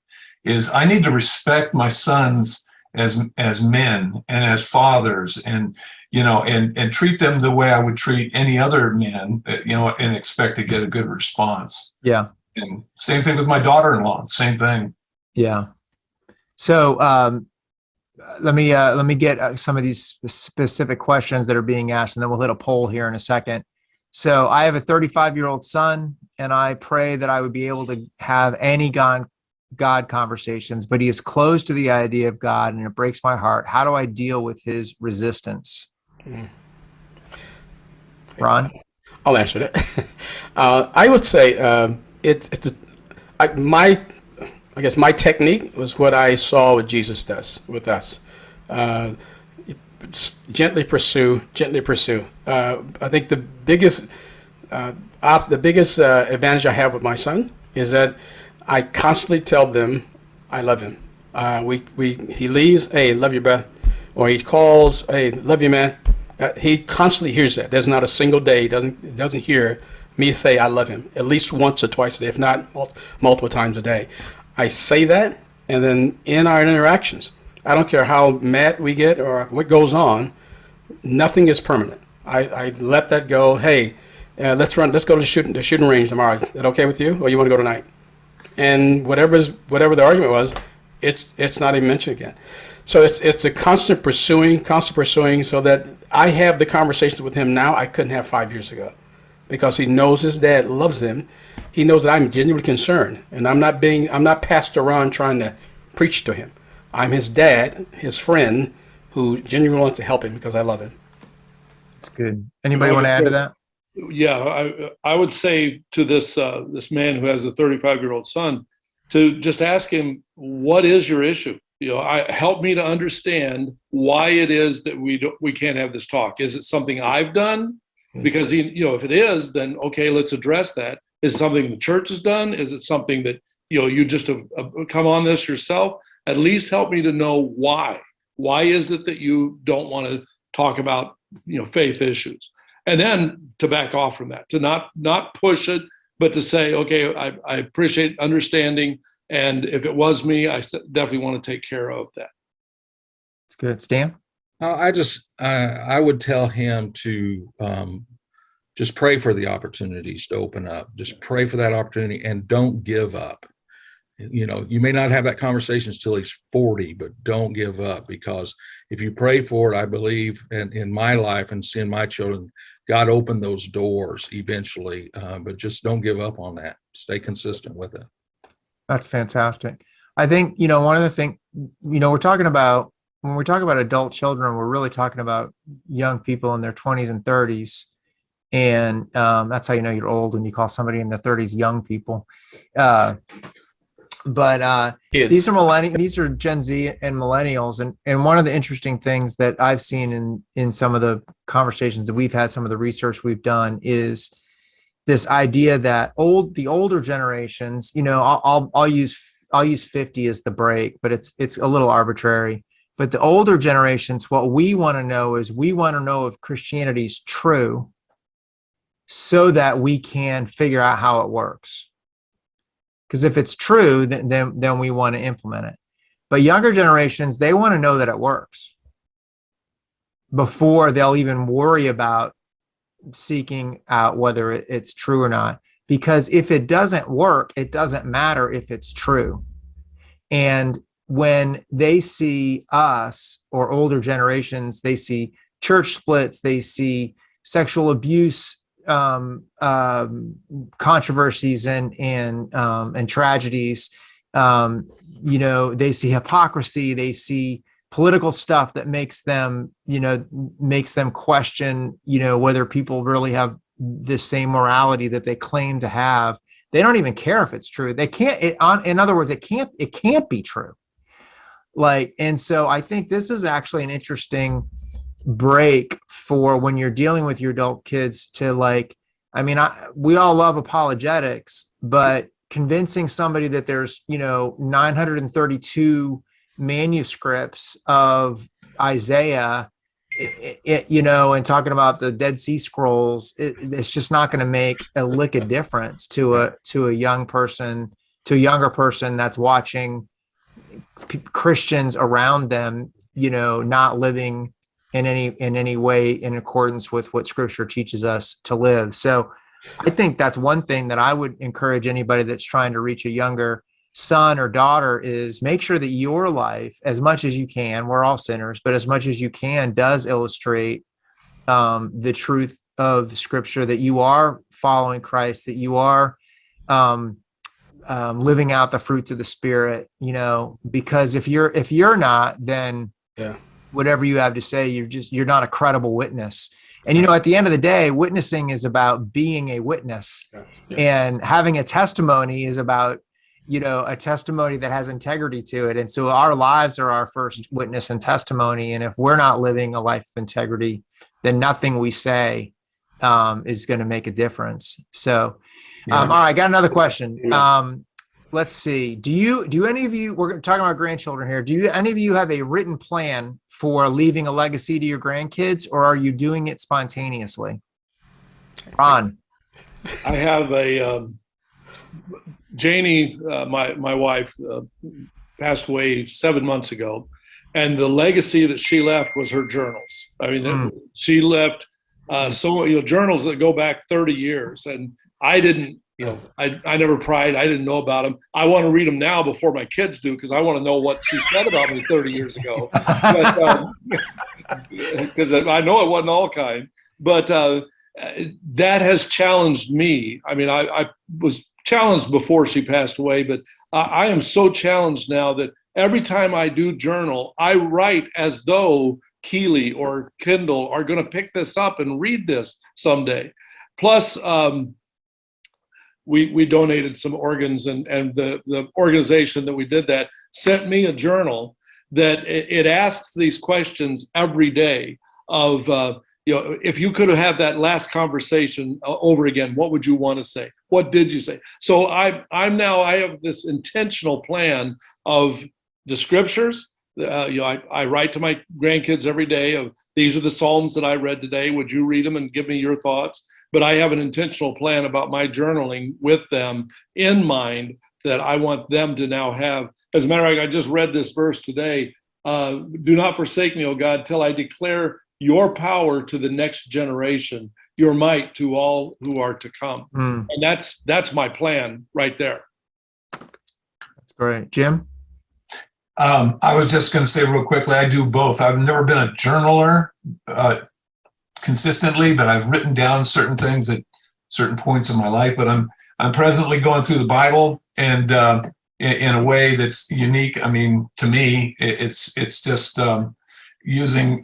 is I need to respect my sons as men and as fathers, and and treat them the way I would treat any other man, and expect to get a good response. Yeah. And same thing with my daughter-in-law. Same thing. Yeah. So let me get some of these specific questions that are being asked, and then we'll hit a poll here in a second. So I have a 35-year-old son, and I pray that I would be able to have any God conversations, but he is closed to the idea of God, and it breaks my heart. How do I deal with his resistance? Ron? I'll answer that. I would say I guess my technique was what I saw what Jesus does with us. Gently pursue. I think the biggest advantage I have with my son is that I constantly tell them I love him. He leaves, hey, love you, bro, or he calls, hey, love you, man. He constantly hears that. There's not a single day he doesn't hear me say I love him, at least once or twice a day, if not multiple times a day. I say that, and then in our interactions, I don't care how mad we get or what goes on, nothing is permanent. I let that go. Hey, let's go to the shooting range tomorrow. Is that okay with you, or you want to go tonight? And whatever the argument was, it's not even mentioned again. So it's a constant pursuing, so that I have the conversations with him now I couldn't have 5 years ago, because he knows his dad loves him. He knows that I'm genuinely concerned, and I'm not passed around trying to preach to him. I'm his dad, his friend, who genuinely wants to help him because I love him. That's good. Anybody want to add to that? Yeah, I would say to this man who has a 35-year-old son, to just ask him, what is your issue? Help me to understand why it is that we can't have this talk. Is it something I've done? Because if it is, then okay, let's address that. Is it something the church has done? Is it something that you just have come on this yourself? At least help me to know why. Why is it that you don't want to talk about faith issues? And then to back off from that, to not push it, but to say, okay, I appreciate understanding, and if it was me, I definitely want to take care of that. It's good. Stan? I would tell him to just pray for the opportunities to open up. Just pray for that opportunity and don't give up. You may not have that conversation until he's 40, but don't give up, because if you pray for it, I believe, and in my life and seeing my children, God opened those doors eventually, but just don't give up on that. Stay consistent with it. That's fantastic. I think, one of the things, when we talk about adult children, we're really talking about young people in their 20s and 30s. And that's how you know you're old, when you call somebody in their 30s young people. But these are Gen Z and millennials. And one of the interesting things that I've seen in some of the conversations that we've had, some of the research we've done, is this idea that the older generations, I'll use 50 as the break, but it's a little arbitrary. But the older generations, what we want to know is, we want to know if Christianity is true, so that we can figure out how it works. Because if it's true, then we want to implement it. But younger generations, they want to know that it works before they'll even worry about seeking out whether it's true or not. Because if it doesn't work, it doesn't matter if it's true. And when they see us, or older generations, they see church splits, they see sexual abuse controversies and tragedies, they see hypocrisy, they see political stuff that makes them question, whether people really have the same morality that they claim to have. They don't even care if it's true. They can't. In other words, it can't be true. And so I think this is actually an interesting break for when you're dealing with your adult kids to we all love apologetics, but convincing somebody that there's 932 manuscripts of Isaiah, and talking about the Dead Sea Scrolls, it's just not going to make a lick of difference to a younger person that's watching Christians around them, not living in any way in accordance with what Scripture teaches us to live. So I think that's one thing that I would encourage anybody that's trying to reach a younger son or daughter is make sure that your life, as much as you can, we're all sinners, but as much as you can, does illustrate the truth of Scripture, that you are following Christ, that you are living out the fruits of the Spirit, because if you're not, then whatever you have to say, you're not a credible witness. And, at the end of the day, witnessing is about being a witness, and having a testimony is about, a testimony that has integrity to it. And so our lives are our first witness and testimony. And if we're not living a life of integrity, then nothing we say is going to make a difference. So, all right, I got another question. Let's see. Do any of you, we're talking about grandchildren here. Do any of you have a written plan for leaving a legacy to your grandkids, or are you doing it spontaneously? Ron. I have Janie, my wife, passed away 7 months ago, and the legacy that she left was her journals. I mean, she left journals that go back 30 years, and I didn't. I never pried. I didn't know about them. I want to read them now before my kids do, because I want to know what she said about me 30 years ago. Because I know it wasn't all kind. But that has challenged me. I mean, I was challenged before she passed away, but I am so challenged now that every time I do journal, I write as though Keeley or Kindle are going to pick this up and read this someday. Plus, we donated some organs, and the organization that we did that sent me a journal that it asks these questions every day of, if you could have that last conversation over again, what would you want to say? What did you say? So I have this intentional plan of the Scriptures. I write to my grandkids every day of, these are the Psalms that I read today. Would you read them and give me your thoughts? But I have an intentional plan about my journaling with them in mind that I want them to now have. As a matter of fact, I just read this verse today. Do not forsake me, O God, till I declare your power to the next generation, your might to all who are to come. And that's my plan right there. That's great. Jim? I was just going to say real quickly, I do both. I've never been a journaler consistently, but I've written down certain things at certain points in my life. But I'm presently going through the Bible, and in a way that's unique. I mean, to me, it's just using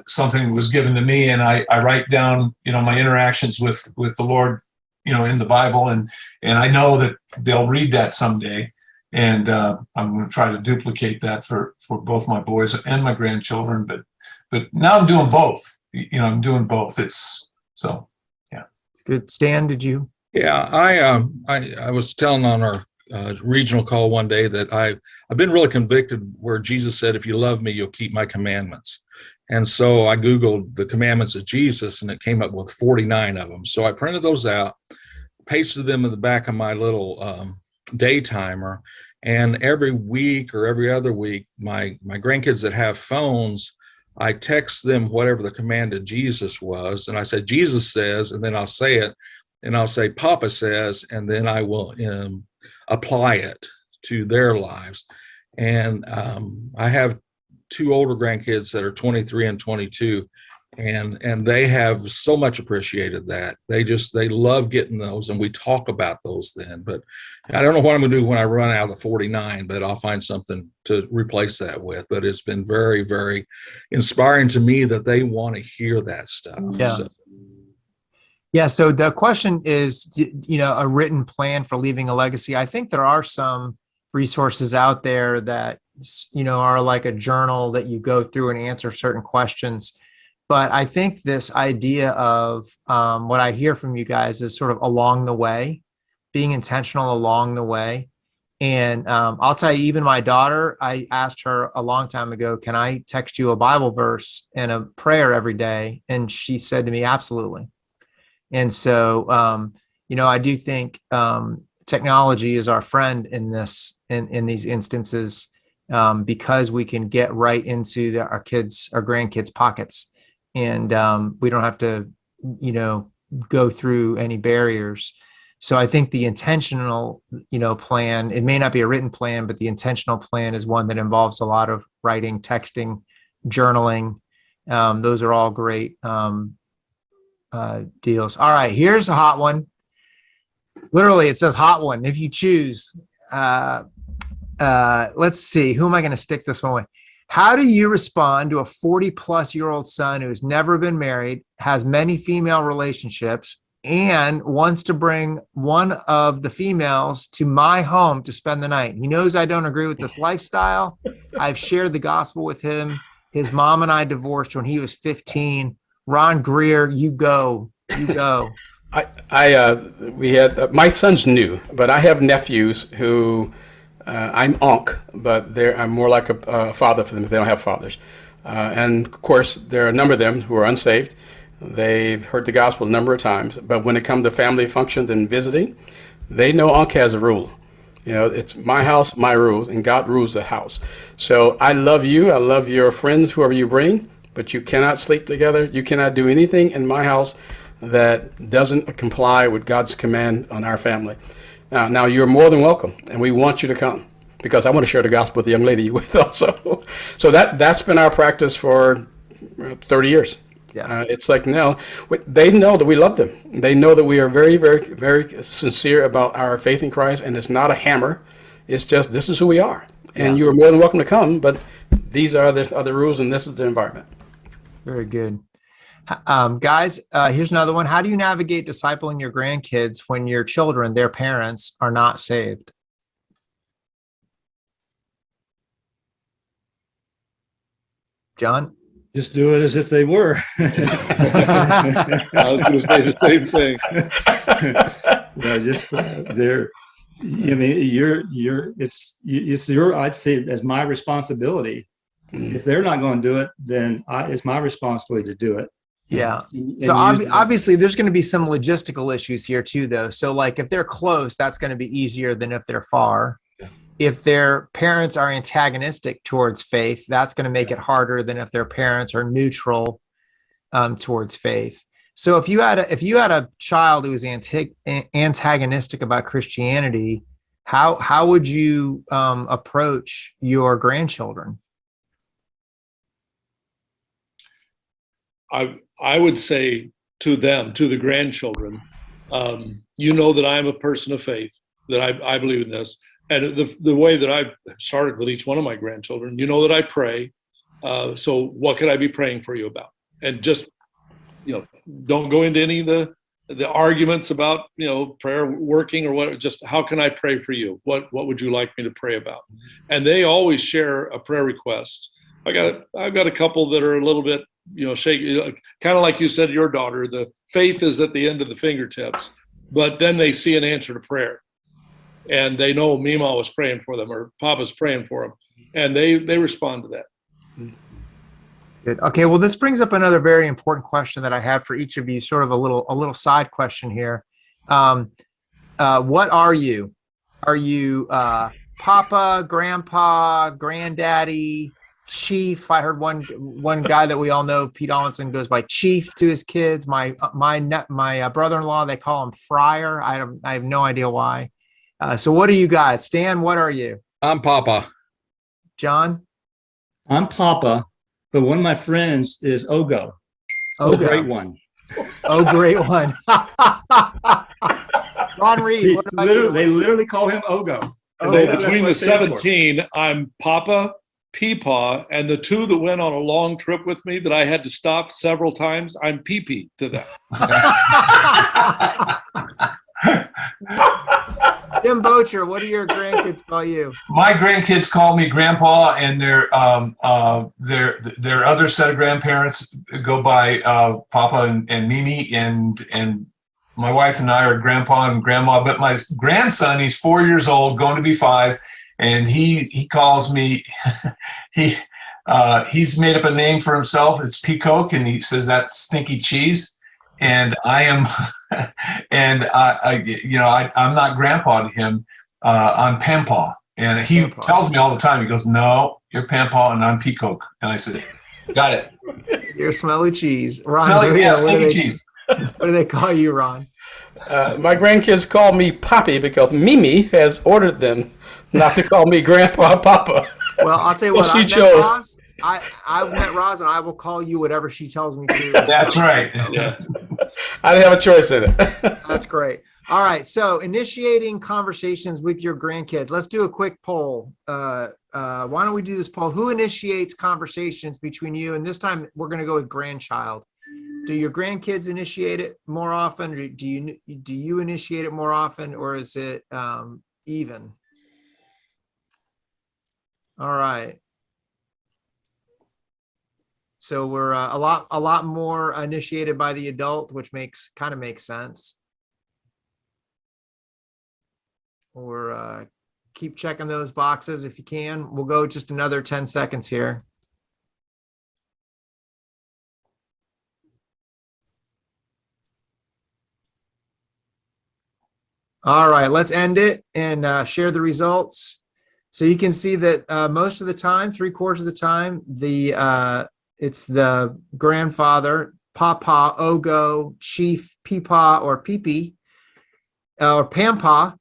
something that was given to me, and I write down, my interactions with the Lord, in the Bible, and I know that they'll read that someday. And I'm going to try to duplicate that for both my boys and my grandchildren. But now I'm doing both. I'm doing both. It's good. Stan, did you? Yeah, I was telling on our regional call one day that I've been really convicted where Jesus said, "If you love me, you'll keep my commandments." And so I Googled the commandments of Jesus, and it came up with 49 of them. So I printed those out, pasted them in the back of my little day timer, and every week or every other week, my grandkids that have phones, I text them whatever the command of Jesus was, and I said, Jesus says, and then I'll say it, and I'll say, Papa says, and then I will apply it to their lives. And I have two older grandkids that are 23 and 22, and they have so much appreciated that. They love getting those, and we talk about those then. But I don't know what I'm going to do when I run out of the 49, but I'll find something to replace that with. But it's been very, very inspiring to me that they want to hear that stuff. Yeah. So, Yeah. So the question is, a written plan for leaving a legacy. I think there are some resources out there that, are like a journal that you go through and answer certain questions. But I think this idea of what I hear from you guys is sort of along the way, being intentional along the way. And I'll tell you, even my daughter, I asked her a long time ago, can I text you a Bible verse and a prayer every day? And she said to me, absolutely. And so, I do think technology is our friend in these instances, because we can get right into our grandkids' pockets. And we don't have to, go through any barriers. So I think the intentional, plan, it may not be a written plan, but the intentional plan is one that involves a lot of writing, texting, journaling. Those are all great deals. All right, here's a hot one. Literally, it says hot one. If you choose, let's see, who am I going to stick this one with? How do you respond to a 40-plus-year-old son who's never been married, has many female relationships, and wants to bring one of the females to my home to spend the night? He knows I don't agree with this lifestyle. I've shared the gospel with him. His mom and I divorced when he was 15. Ron Greer, you go. We had my son's new, but I have nephews who I'm unc, but I'm more like a father for them if they don't have fathers. And of course, there are a number of them who are unsaved. They've heard the gospel a number of times, but when it comes to family functions and visiting, they know unc has a rule. It's my house, my rules, and God rules the house. So I love you. I love your friends, whoever you bring, but you cannot sleep together. You cannot do anything in my house that doesn't comply with God's command on our family. Now you're more than welcome, and we want you to come because I want to share the gospel with the young lady you with also. So that's been our practice for 30 years. Yeah. It's like, no, they know that we love them. They know that we are very, very, very sincere about our faith in Christ, and it's not a hammer. It's just, this is who we are. And you are more than welcome to come, but these are the other rules, and this is the environment. Very good. Guys, here's another one. How do you navigate discipling your grandkids when your children, their parents, are not saved? John? Just do it as if they were. I was going to say the same thing. They're. I mean, it's your. I'd say as my responsibility. If they're not going to do it, then it's my responsibility to do it. Yeah. So obviously there's going to be some logistical issues here too, though. So like if they're close, that's going to be easier than if they're far. Yeah. If their parents are antagonistic towards faith, that's going to make it harder than if their parents are neutral towards faith. So if you had a child who was antagonistic about Christianity, how would you approach your grandchildren? I would say to them, to the grandchildren, that I'm a person of faith, that I believe in this. And the way that I've started with each one of my grandchildren, that I pray. So what could I be praying for you about? And just, don't go into any of the arguments about, prayer working or what, just how can I pray for you? What would you like me to pray about? And they always share a prayer request. I've got a couple that are a little bit, shaky, kind of like you said, your daughter, the faith is at the end of the fingertips, but then they see an answer to prayer and they know Mima was praying for them or Papa's praying for them. And they respond to that. Good. Okay. Well, this brings up another very important question that I have for each of you, sort of a little side question here. What are you? Are you Papa, Grandpa, Granddaddy, Chief? I heard one guy that we all know, Pete Ollinson, goes by Chief to his kids. My brother-in-law, they call him Friar. I have no idea why. So what are you guys? Stan, what are you? I'm Papa. John? I'm Papa, but one of my friends is Ogo. Oh, Ogo. great one. Oh, great one. Ron Reed, what about you? They literally call him Ogo. And Ogo. then between the That's what it stands for. 17, I'm Papa, Peepaw, and the two that went on a long trip with me that I had to stop several times, I'm Pee-Pee to them. Jim Bocher, what do your grandkids call you? My grandkids call me Grandpa, and their other set of grandparents go by Papa and Mimi, and my wife and I are Grandpa and Grandma. But my grandson, he's 4 years old, going to be 5, and he calls me. He's made up a name for himself. It's Peacock, and he says that's stinky cheese. And I am, and I'm not Grandpa to him. I'm Pampaw, and he Pampaw. tells me all the time. He goes, "No, you're Pampaw, and I'm Peacock." And I said, "Got it." You're smelly cheese. Ron, Smelly, yeah, what, do stinky they, cheese. what do they call you, Ron? My grandkids call me Poppy because Mimi has ordered them not to call me Grandpa or Papa. Well, I'll tell you Well, what, she I've met chose. Roz. I've met Roz, and I will call you whatever she tells me to. That's right. Yeah. I didn't have a choice in it. That's great. All right. So initiating conversations with your grandkids. Let's do a quick poll. Why don't we do this poll? Who initiates conversations between you? And this time we're going to go with grandchild. Do your grandkids initiate it more often? Or do you initiate it more often, or is it even? All right. So we're a lot more initiated by the adult, which kind of makes sense. Or keep checking those boxes if you can. We'll go just another 10 seconds here. All right, let's end it and share the results. So you can see that most of the time, 3/4 of the time, it's the grandfather, Papa, Ogo, Chief, Peepaw, or Peepee, or Pampa,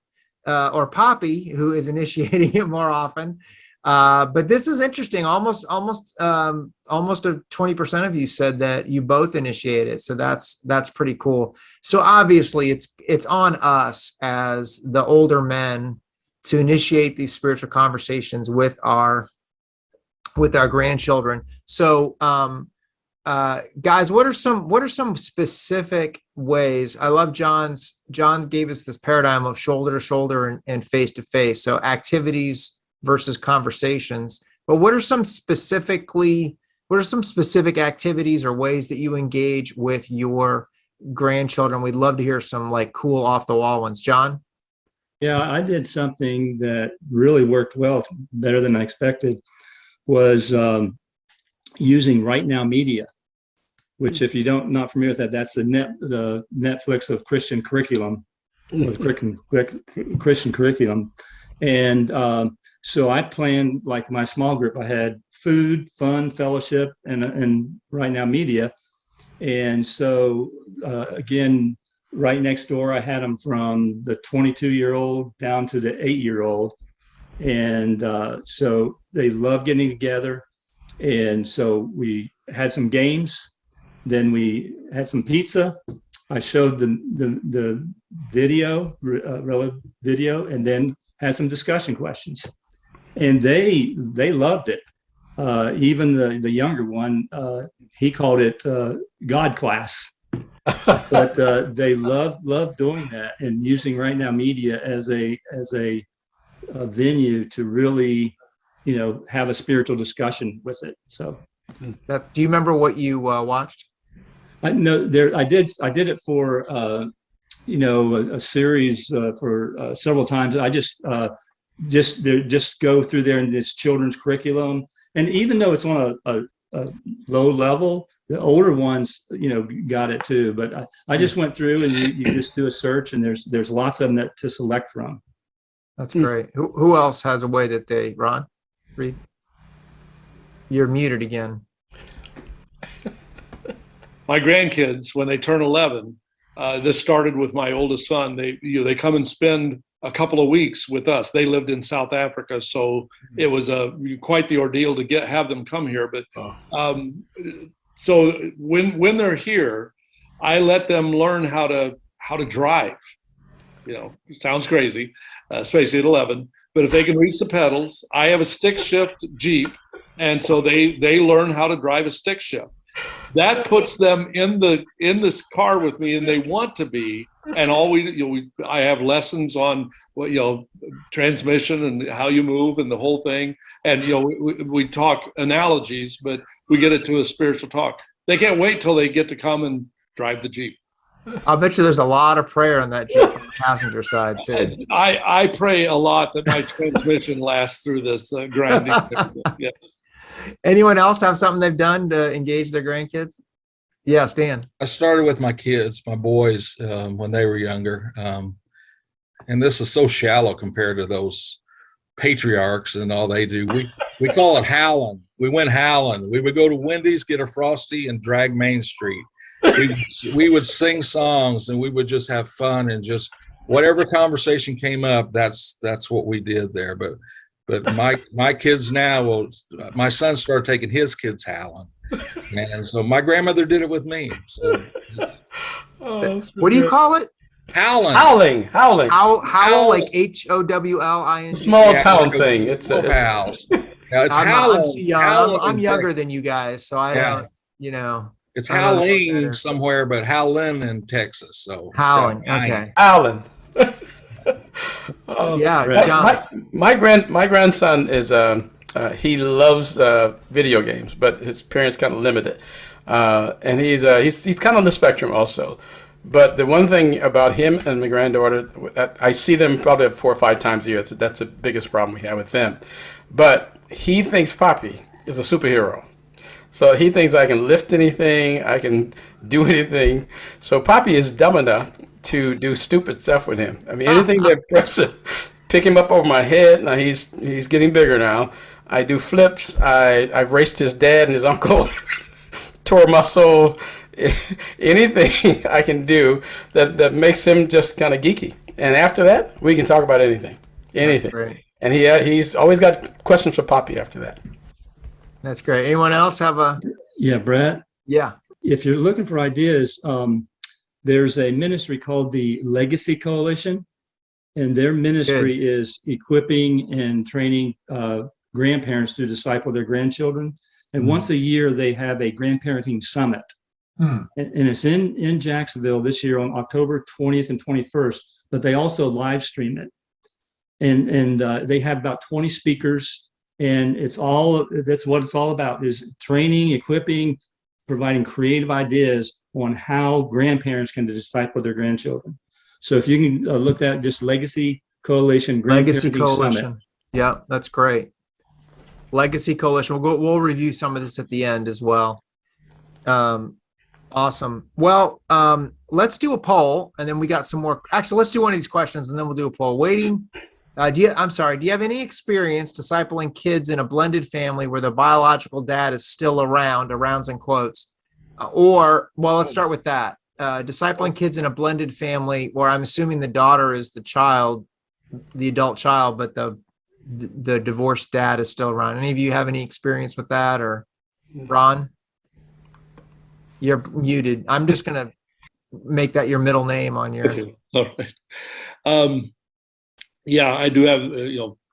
or Poppy, who is initiating it more often. But this is interesting. Almost a 20% of you said that you both initiate it. So that's pretty cool. So obviously it's on us as the older men to initiate these spiritual conversations with our grandchildren. So guys, what are some specific ways? I love John gave us this paradigm of shoulder to shoulder and face to face. So activities versus conversations. But what are some specific activities or ways that you engage with your grandchildren? We'd love to hear some like cool off the wall ones. John? Yeah, I did something that really worked well, better than I expected, was using Right Now Media, which if you not familiar with that, that's the Netflix of Christian curriculum, or the Christian curriculum. And so I planned, like my small group, I had food, fun, fellowship, and Right Now Media. And so again, right next door, I had them from the 22-year-old down to the 8-year-old. And so they love getting together. And so we had some games. Then we had some pizza. I showed the video, relevant video, and then had some discussion questions. And they loved it. Even the younger one, he called it God class. But they love doing that and using Right Now Media as a venue to really, have a spiritual discussion with it. So, Do you remember what you watched? I know I did it for a series for several times. I just go through there in this children's curriculum, and even though it's on a low level, the older ones, got it too. But I just went through, and you just do a search, and there's lots of them to select from. That's great. Who else has a way that they, Ron? Reed? You're muted again. My grandkids, when they turn 11, this started with my oldest son. They come and spend a couple of weeks with us. They lived in South Africa, so it was quite the ordeal to have them come here. But so when they're here, I let them learn how to drive. It sounds crazy, especially at 11. But if they can reach the pedals, I have a stick shift Jeep, and so they learn how to drive a stick shift. That puts them in this car with me, and they want to be. And I have lessons on what transmission and how you move and the whole thing. And we talk analogies, but we get it to a spiritual talk. They can't wait till they get to come and drive the Jeep. I'll bet you there's a lot of prayer on that Jeep on the passenger side too. I pray a lot that my transmission lasts through this grinding. Yes. Anyone else have something they've done to engage their grandkids? Yes, Dan. I started with my kids, my boys, when they were younger. And this is so shallow compared to those patriarchs and all they do. We call it howling. We went howling. We would go to Wendy's, get a Frosty, and drag Main Street. We would sing songs, and we would just have fun, and just whatever conversation came up, that's what we did there. But my kids now, well, my son started taking his kids howling. And so my grandmother did it with me. So, what do you call it? Howling. Howl, like HOWLING. Small town thing. It's a howl. Yeah, it's howling. I'm younger than you guys, so I don't. It's howling somewhere, but howling in Texas. So howling. Okay. Howling. Yeah, John. My grandson is he loves video games, but his parents kind of limit it, and he's kind of on the spectrum also. But the one thing about him and my granddaughter, I see them probably 4 or 5 times a year. That's the biggest problem we have with them. But he thinks Poppy is a superhero. So he thinks I can lift anything, I can do anything. So Poppy is dumb enough to do stupid stuff with him. I mean, anything that impressive, pick him up over my head. Now he's getting bigger now. I do flips. I've raced his dad and his uncle, tore muscle. Anything I can do that makes him just kind of geeky. And after that, we can talk about anything. And he's always got questions for Poppy after that. That's great. Anyone else have a? Yeah, Brett. Yeah. If you're looking for ideas, there's a ministry called the Legacy Coalition, and their ministry is equipping and training grandparents to disciple their grandchildren. And once a year, they have a grandparenting summit. And it's in Jacksonville this year on October 20th and 21st, but they also live stream it. And they have about 20 speakers, and that's what it's all about, is training, equipping, providing creative ideas on how grandparents can disciple their grandchildren. So if you can look at just Legacy Coalition Grandparenting Summit. Yeah, that's great. Legacy Coalition. We'll review some of this at the end as well. Awesome. Well, let's do a poll, and then we got some more. Actually, let's do one of these questions, and then we'll do a poll. Do you have any experience discipling kids in a blended family where the biological dad is still around, arounds in quotes? Let's start with that. Discipling kids in a blended family where I'm assuming the daughter is the child, the adult child, but the divorced dad is still around. Any of you have any experience with that? Or Ron? You're muted. I'm just going to make that your middle name on your. All right. Yeah, I do have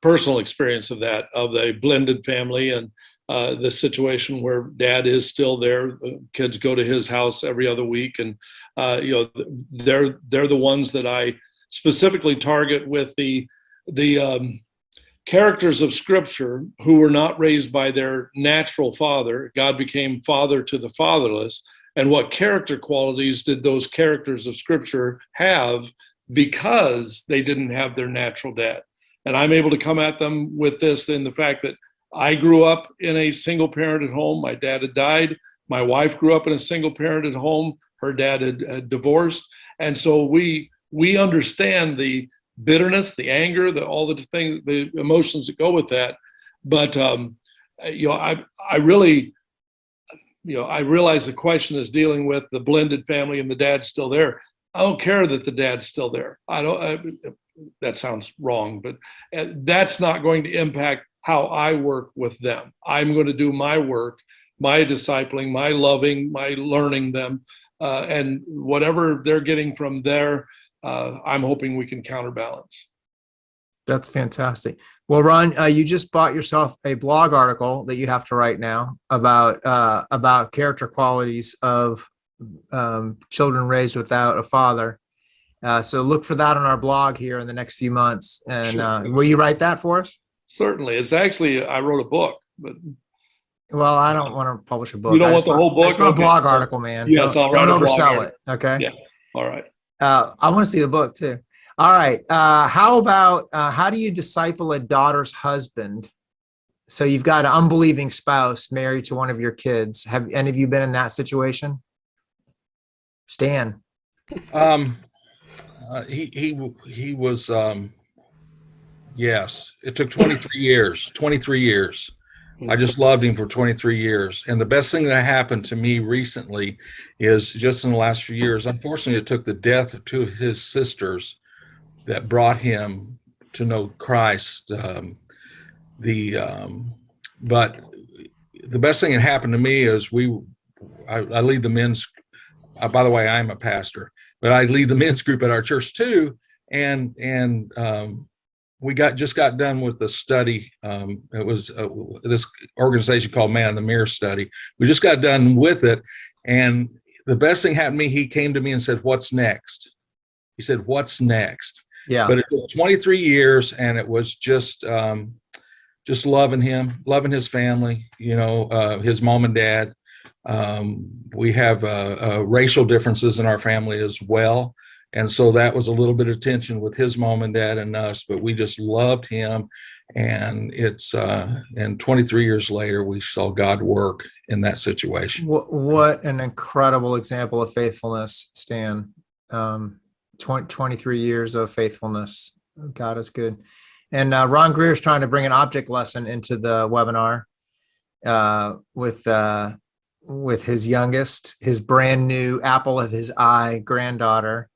personal experience of that, of a blended family, and the situation where dad is still there. Kids go to his house every other week, and they're the ones that I specifically target with the characters of Scripture who were not raised by their natural father. God became father to the fatherless. And what character qualities did those characters of Scripture have because they didn't have their natural dad? And I'm able to come at them with this in the fact that I grew up in a single-parented home. My dad had died. My wife grew up in a single-parented home. Her dad had divorced. And so we understand the bitterness, the anger, all the things, the emotions that go with that. But I really, I realize the question is dealing with the blended family and the dad's still there. I don't care that the dad's still there. That sounds wrong, but that's not going to impact how I work with them. I'm going to do my work my discipling, my loving, my learning them, and whatever they're getting from there, I'm hoping we can counterbalance. That's fantastic. Well, Ron, you just bought yourself a blog article that you have to write now about character qualities of children raised without a father. So look for that on our blog here in the next few months. And Sure. will you write that for us? Certainly. It's actually, I wrote a book, but Well, I don't want to publish a book. you don't I want just the whole book? I just want a Okay. blog article, man. Yes, I'll write don't a blog oversell article. it. Okay. Yeah. All right. I want to see the book too. All right. How about how do you disciple a daughter's husband? So you've got an unbelieving spouse married to one of your kids. Have any of you been in that situation? Stan. He was yes. It took 23 years. 23 years. I just loved him for 23 years. And the best thing that happened to me recently is just in the last few years, unfortunately, it took the death of two of his sisters that brought him to know Christ. But the best thing that happened to me is I lead the men's, by the way, I'm a pastor, but I lead the men's group at our church too. And we just got done with the study. It was this organization called Man in the Mirror Study. We just got done with it. And the best thing happened to me, he came to me and said, "What's next?" He said, "What's next?" Yeah. But it took 23 years, and it was just loving him, loving his family, his mom and dad. We have racial differences in our family as well. And so that was a little bit of tension with his mom and dad and us, but we just loved him. And and 23 years later, we saw God work in that situation. What an incredible example of faithfulness, Stan. 23 years of faithfulness. God is good. And Ron Greer is trying to bring an object lesson into the webinar with his youngest, his brand new apple of his eye granddaughter.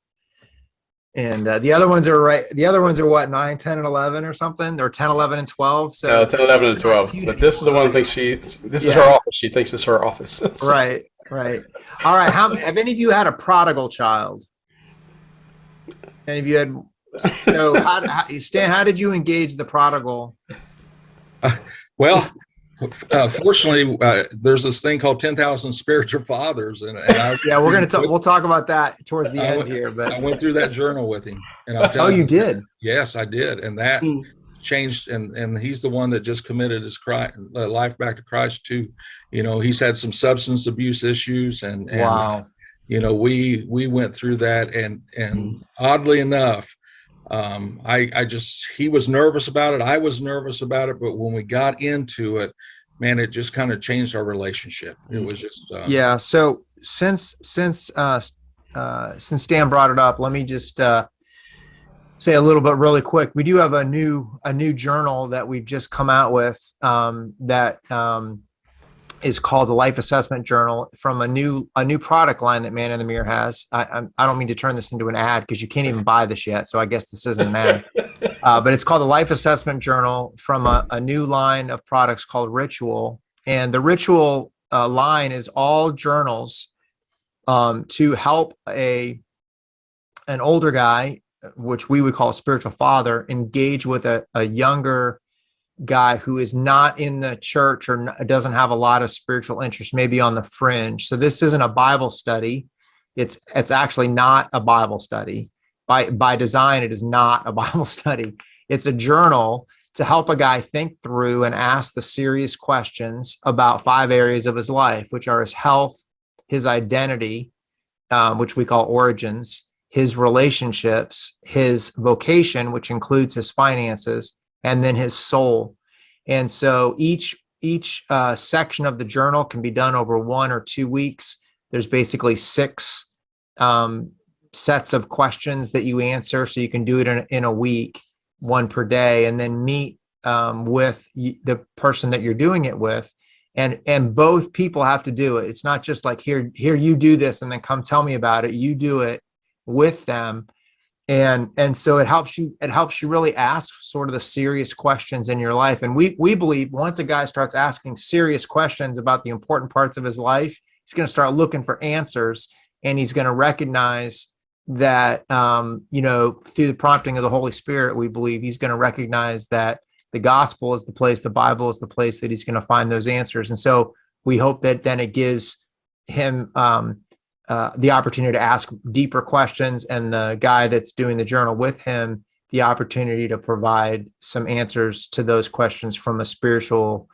And the other ones are right. The other ones are what, 9, 10, and 11 or something? They're 10, 11, and 12. So 10, 11, and 12. But this is the one thing this is her office. She thinks it's her office. Right. All right. Have any of you had a prodigal child? Any of you had? So, Stan, how did you engage the prodigal? Well, fortunately, there's this thing called 10,000 spiritual fathers, and we'll talk about that towards the end here. But I went through that journal with him, and you did? Yes, I did, and that changed. And he's the one that just committed his life back to Christ too. He's had some substance abuse issues, and wow. We went through that, and oddly enough, he was nervous about it. I was nervous about it, but when we got into it, man, it just kind of changed our relationship. It was just yeah. So since Dan brought it up, let me just say a little bit really quick. We do have a new journal that we've just come out with that is called the Life Assessment Journal, from a new product line that Man in the Mirror has. I don't mean to turn this into an ad because you can't even buy this yet, so I guess this isn't an ad. But it's called the Life Assessment Journal from a new line of products called Ritual. And the Ritual line is all journals to help an older guy, which we would call a spiritual father, engage with a younger guy who is not in the church or doesn't have a lot of spiritual interest, maybe on the fringe. So this isn't a Bible study. It's actually not a Bible study. By design, it is not a Bible study. It's a journal to help a guy think through and ask the serious questions about 5 areas of his life, which are his health, his identity, which we call origins, his relationships, his vocation, which includes his finances, and then his soul. And so each section of the journal can be done over 1 or 2 weeks. There's basically 6 sets of questions that you answer. So you can do it in a week, 1 per day, and then meet with the person that you're doing it with. And both people have to do it. It's not just like, here, you do this and then come tell me about it. You do it with them. And so it helps you really ask sort of the serious questions in your life. And we believe once a guy starts asking serious questions about the important parts of his life, he's going to start looking for answers, and he's going to recognize that through the prompting of the Holy Spirit, we believe he's going to recognize that the gospel is the place, the Bible is the place that he's going to find those answers. And so we hope that then it gives him the opportunity to ask deeper questions, and the guy that's doing the journal with him the opportunity to provide some answers to those questions from a spiritual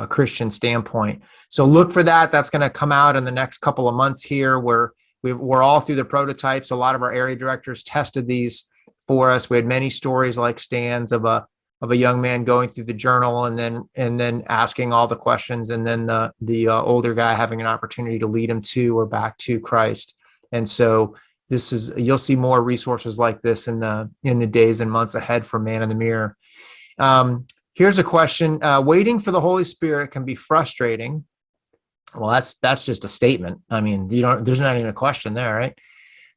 Christian standpoint. So look for that. That's going to come out in the next couple of months here, where we're all through the prototypes. A lot of our area directors tested these for us. We had many stories like Stan's of a young man going through the journal and then asking all the questions, and then the older guy having an opportunity to lead him to or back to Christ. And so you'll see more resources like this in the days and months ahead for Man in the Mirror. Here's a question: waiting for the Holy Spirit can be frustrating. Well, that's just a statement. I mean, there's not even a question there, right?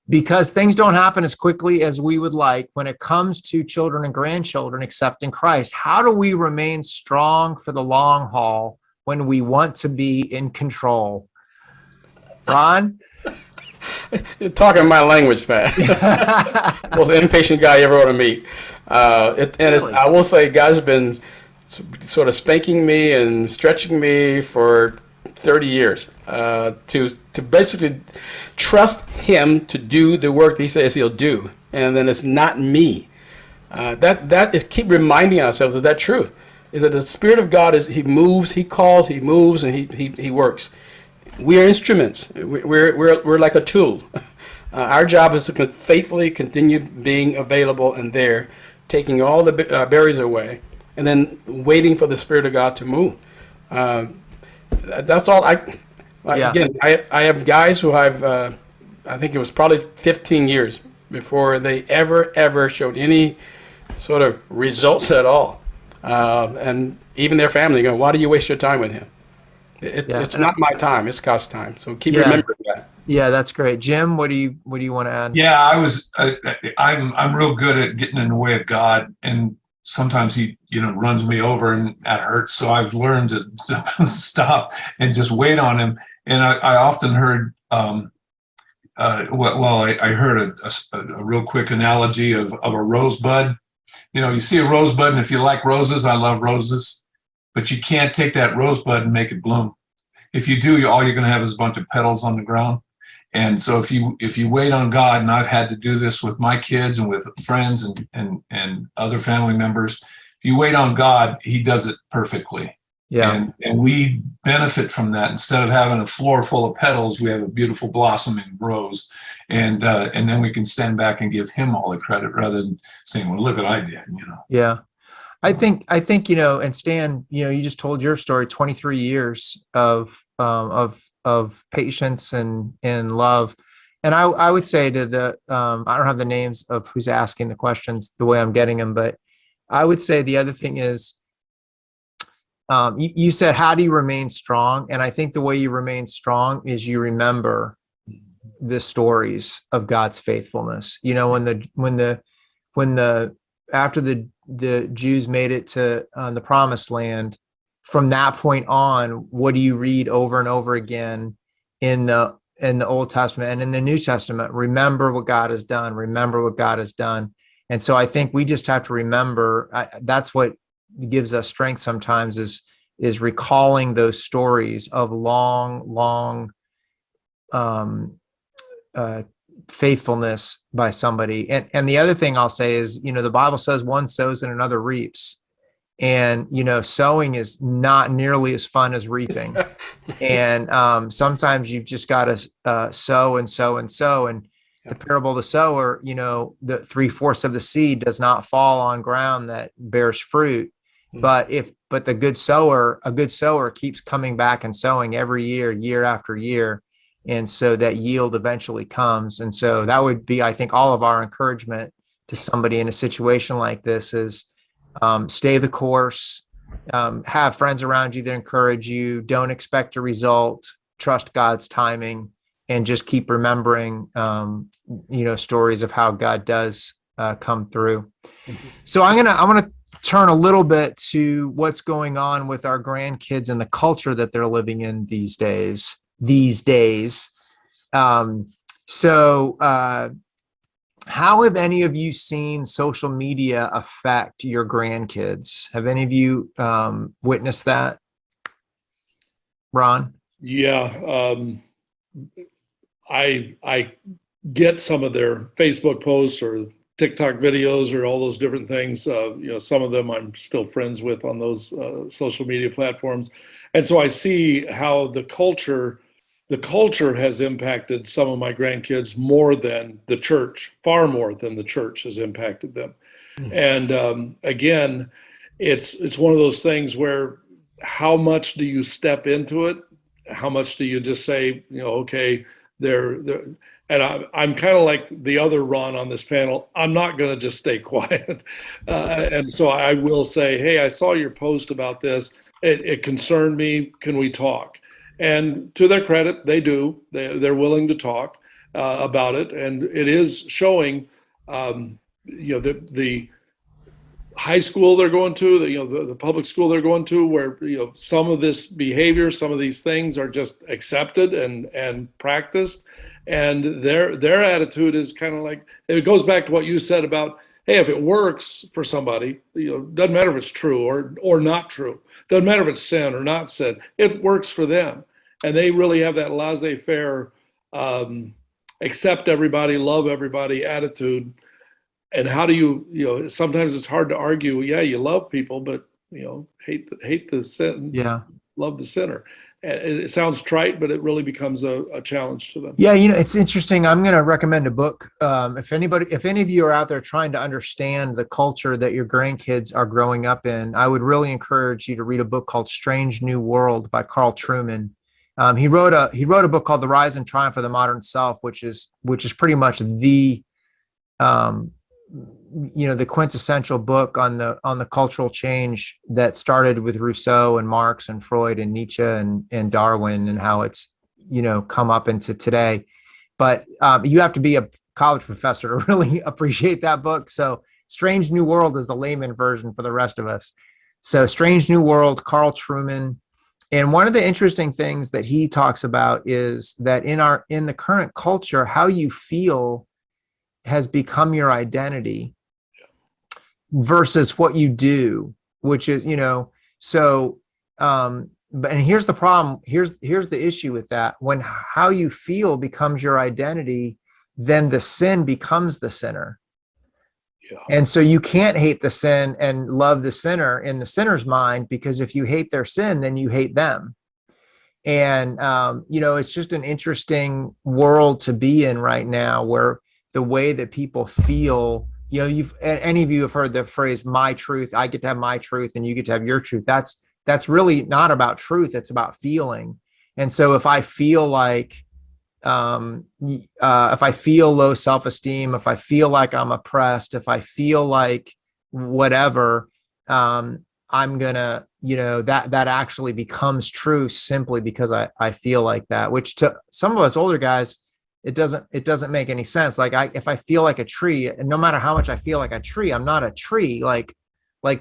Because things don't happen as quickly as we would like when it comes to children and grandchildren accepting Christ. How do we remain strong for the long haul when we want to be in control? Ron? You're talking my language, man. Most impatient guy you ever want to meet. Really? I will say, God's have been sort of spanking me and stretching me for 30 years to basically trust him to do the work that he says he'll do, and then it's not me. That is keep reminding ourselves of that truth. Is that the Spirit of God he moves, he calls, he moves, and he works. We are instruments. We're like a tool. Our job is to faithfully continue being available and there, taking all the barriers away, and then waiting for the Spirit of God to move. That's all. Again, I have guys who I think it was probably 15 years before they ever showed any sort of results at all. And even their family go, "Why do you waste your time with him?" It's not my time; it's God's time. So keep remembering that. Yeah, that's great. Jim, what do you want to add? Yeah, I'm real good at getting in the way of God, and sometimes he runs me over, and that hurts. So I've learned to stop and just wait on him. And I often heard I heard a real quick analogy of a rosebud. You see a rosebud, and if you like roses, I love roses, but you can't take that rosebud and make it bloom. If you do, all you're going to have is a bunch of petals on the ground. And so if you wait on God, and I've had to do this with my kids and with friends and other family members, if you wait on God, he does it perfectly. Yeah. And we benefit from that. Instead of having a floor full of petals, we have a beautiful blossoming rose. And then we can stand back and give him all the credit rather than saying, well, look what I did, Yeah. I think, and Stan, you just told your story, 23 years of patience and love. And I would say to I don't have the names of who's asking the questions the way I'm getting them, but I would say the other thing is, you said, how do you remain strong? And I think the way you remain strong is you remember the stories of God's faithfulness. After the Jews made it to the promised land, from that point on, what do you read over and over again in the Old Testament and in the New Testament? Remember what God has done. Remember what God has done. And so I think we just have to remember. That's what gives us strength sometimes is recalling those stories of long faithfulness by somebody. And the other thing I'll say is, the Bible says one sows and another reaps. And, sowing is not nearly as fun as reaping. And sometimes you've just got to sow and sow and sow. And the parable of the sower, the 3/4 of the seed does not fall on ground that bears fruit. But a good sower keeps coming back and sowing every year after year. And so that yield eventually comes. And so that would be, I think, all of our encouragement to somebody in a situation like this is, stay the course, have friends around you that encourage you, don't expect a result, trust God's timing, and just keep remembering, stories of how God does come through. So I'm gonna turn a little bit to what's going on with our grandkids and the culture that they're living in these days. How have any of you seen social media affect your grandkids? Have any of you witnessed that? Ron? Yeah. I get some of their Facebook posts or TikTok videos or all those different things. Some of them I'm still friends with on those social media platforms. And so I see how the culture has impacted some of my grandkids more than the church, far more than the church has impacted them. And again, it's one of those things where how much do you step into it? How much do you just say, okay, they're and I'm kind of like the other Ron on this panel. I'm not going to just stay quiet. And so I will say, hey, I saw your post about this. It concerned me. Can we talk? And to their credit, they do. They're willing to talk about it. And it is showing, the high school they're going to, the public school they're going to, where some of this behavior, some of these things are just accepted and practiced, and their attitude is kind of like, it goes back to what you said about, hey, if it works for somebody, doesn't matter if it's true or not true, doesn't matter if it's sin or not sin, it works for them, and they really have that laissez-faire, accept everybody, love everybody attitude. And how do you sometimes it's hard to argue, yeah, you love people, but hate the sin, Yeah. love the sinner. And it sounds trite, but it really becomes a challenge to them. Yeah, it's interesting. I'm going to recommend a book. If any of you are out there trying to understand the culture that your grandkids are growing up in, I would really encourage you to read a book called Strange New World by Carl Trueman. He wrote a book called The Rise and Triumph of the Modern Self, which is pretty much the the quintessential book on the cultural change that started with Rousseau and Marx and Freud and Nietzsche and Darwin, and how it's come up into today. But you have to be a college professor to really appreciate that book. So Strange New World is the layman version for the rest of us. So Strange New World, Carl Trueman. And one of the interesting things that he talks about is that in the current culture, how you feel has become your identity versus what you do, which is, and here's the problem. Here's the issue with that. When how you feel becomes your identity, then the sin becomes the sinner. Yeah. And so you can't hate the sin and love the sinner in the sinner's mind, because if you hate their sin, then you hate them. And, it's just an interesting world to be in right now, where the way that people feel, any of you have heard the phrase, my truth, I get to have my truth and you get to have your truth. That's really not about truth. It's about feeling. And so if I feel like, if I feel low self-esteem, if I feel like I'm oppressed, if I feel like whatever, I'm gonna, that actually becomes true simply because I feel like that, which to some of us older guys, it doesn't make any sense. Like if I feel like a tree, and no matter how much I feel like a tree, I'm not a tree. Like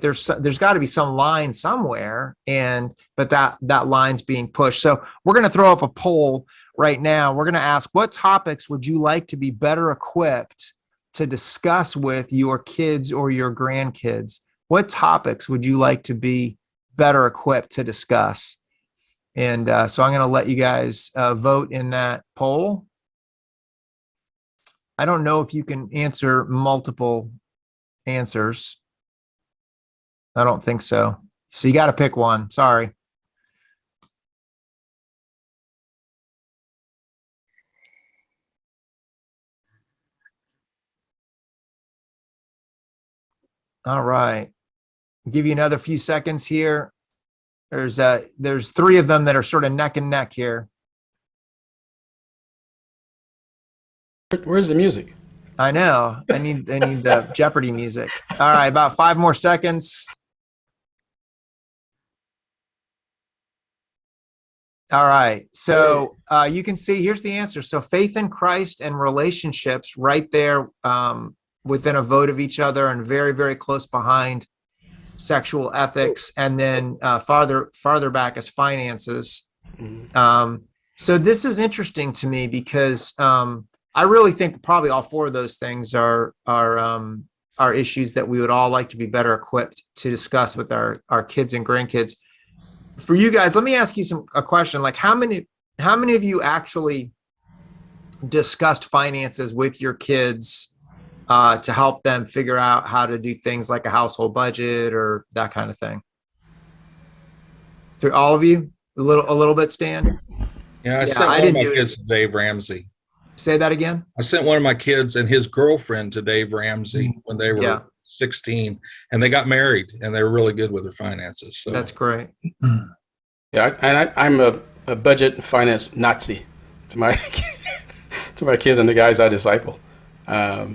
there's got to be some line somewhere, but that line's being pushed. So we're going to throw up a poll right now. We're going to ask, what topics would you like to be better equipped to discuss with your kids or your grandkids? What topics would you like to be better equipped to discuss? And so I'm going to let you guys vote in that poll. I don't know if you can answer multiple answers. I don't think so. So you got to pick one. Sorry. All right. I'll give you another few seconds here. There's three of them that are sort of neck and neck here. Where's the music? I know. I need the Jeopardy music. All right, about 5 more seconds. All right. So you can see here's the answer. So faith in Christ and relationships right there within a vote of each other and very, very close behind sexual ethics. And then farther back is finances. So this is interesting to me because I really think probably all four of those things are issues that we would all like to be better equipped to discuss with our kids and grandkids. For you guys, let me ask you a question. Like how many of you actually discussed finances with your kids to help them figure out how to do things like a household budget or that kind of thing? For all of you, a little bit, Stan? Yeah, I Yeah, sent I one of didn't my do kids it. to Dave Ramsey. Say that again. I sent one of my kids and his girlfriend to Dave Ramsey when they were Yeah. 16, and they got married, and they were really good with their finances. So That's great. Yeah, and I'm a budget and finance Nazi to my to my kids and the guys I disciple. So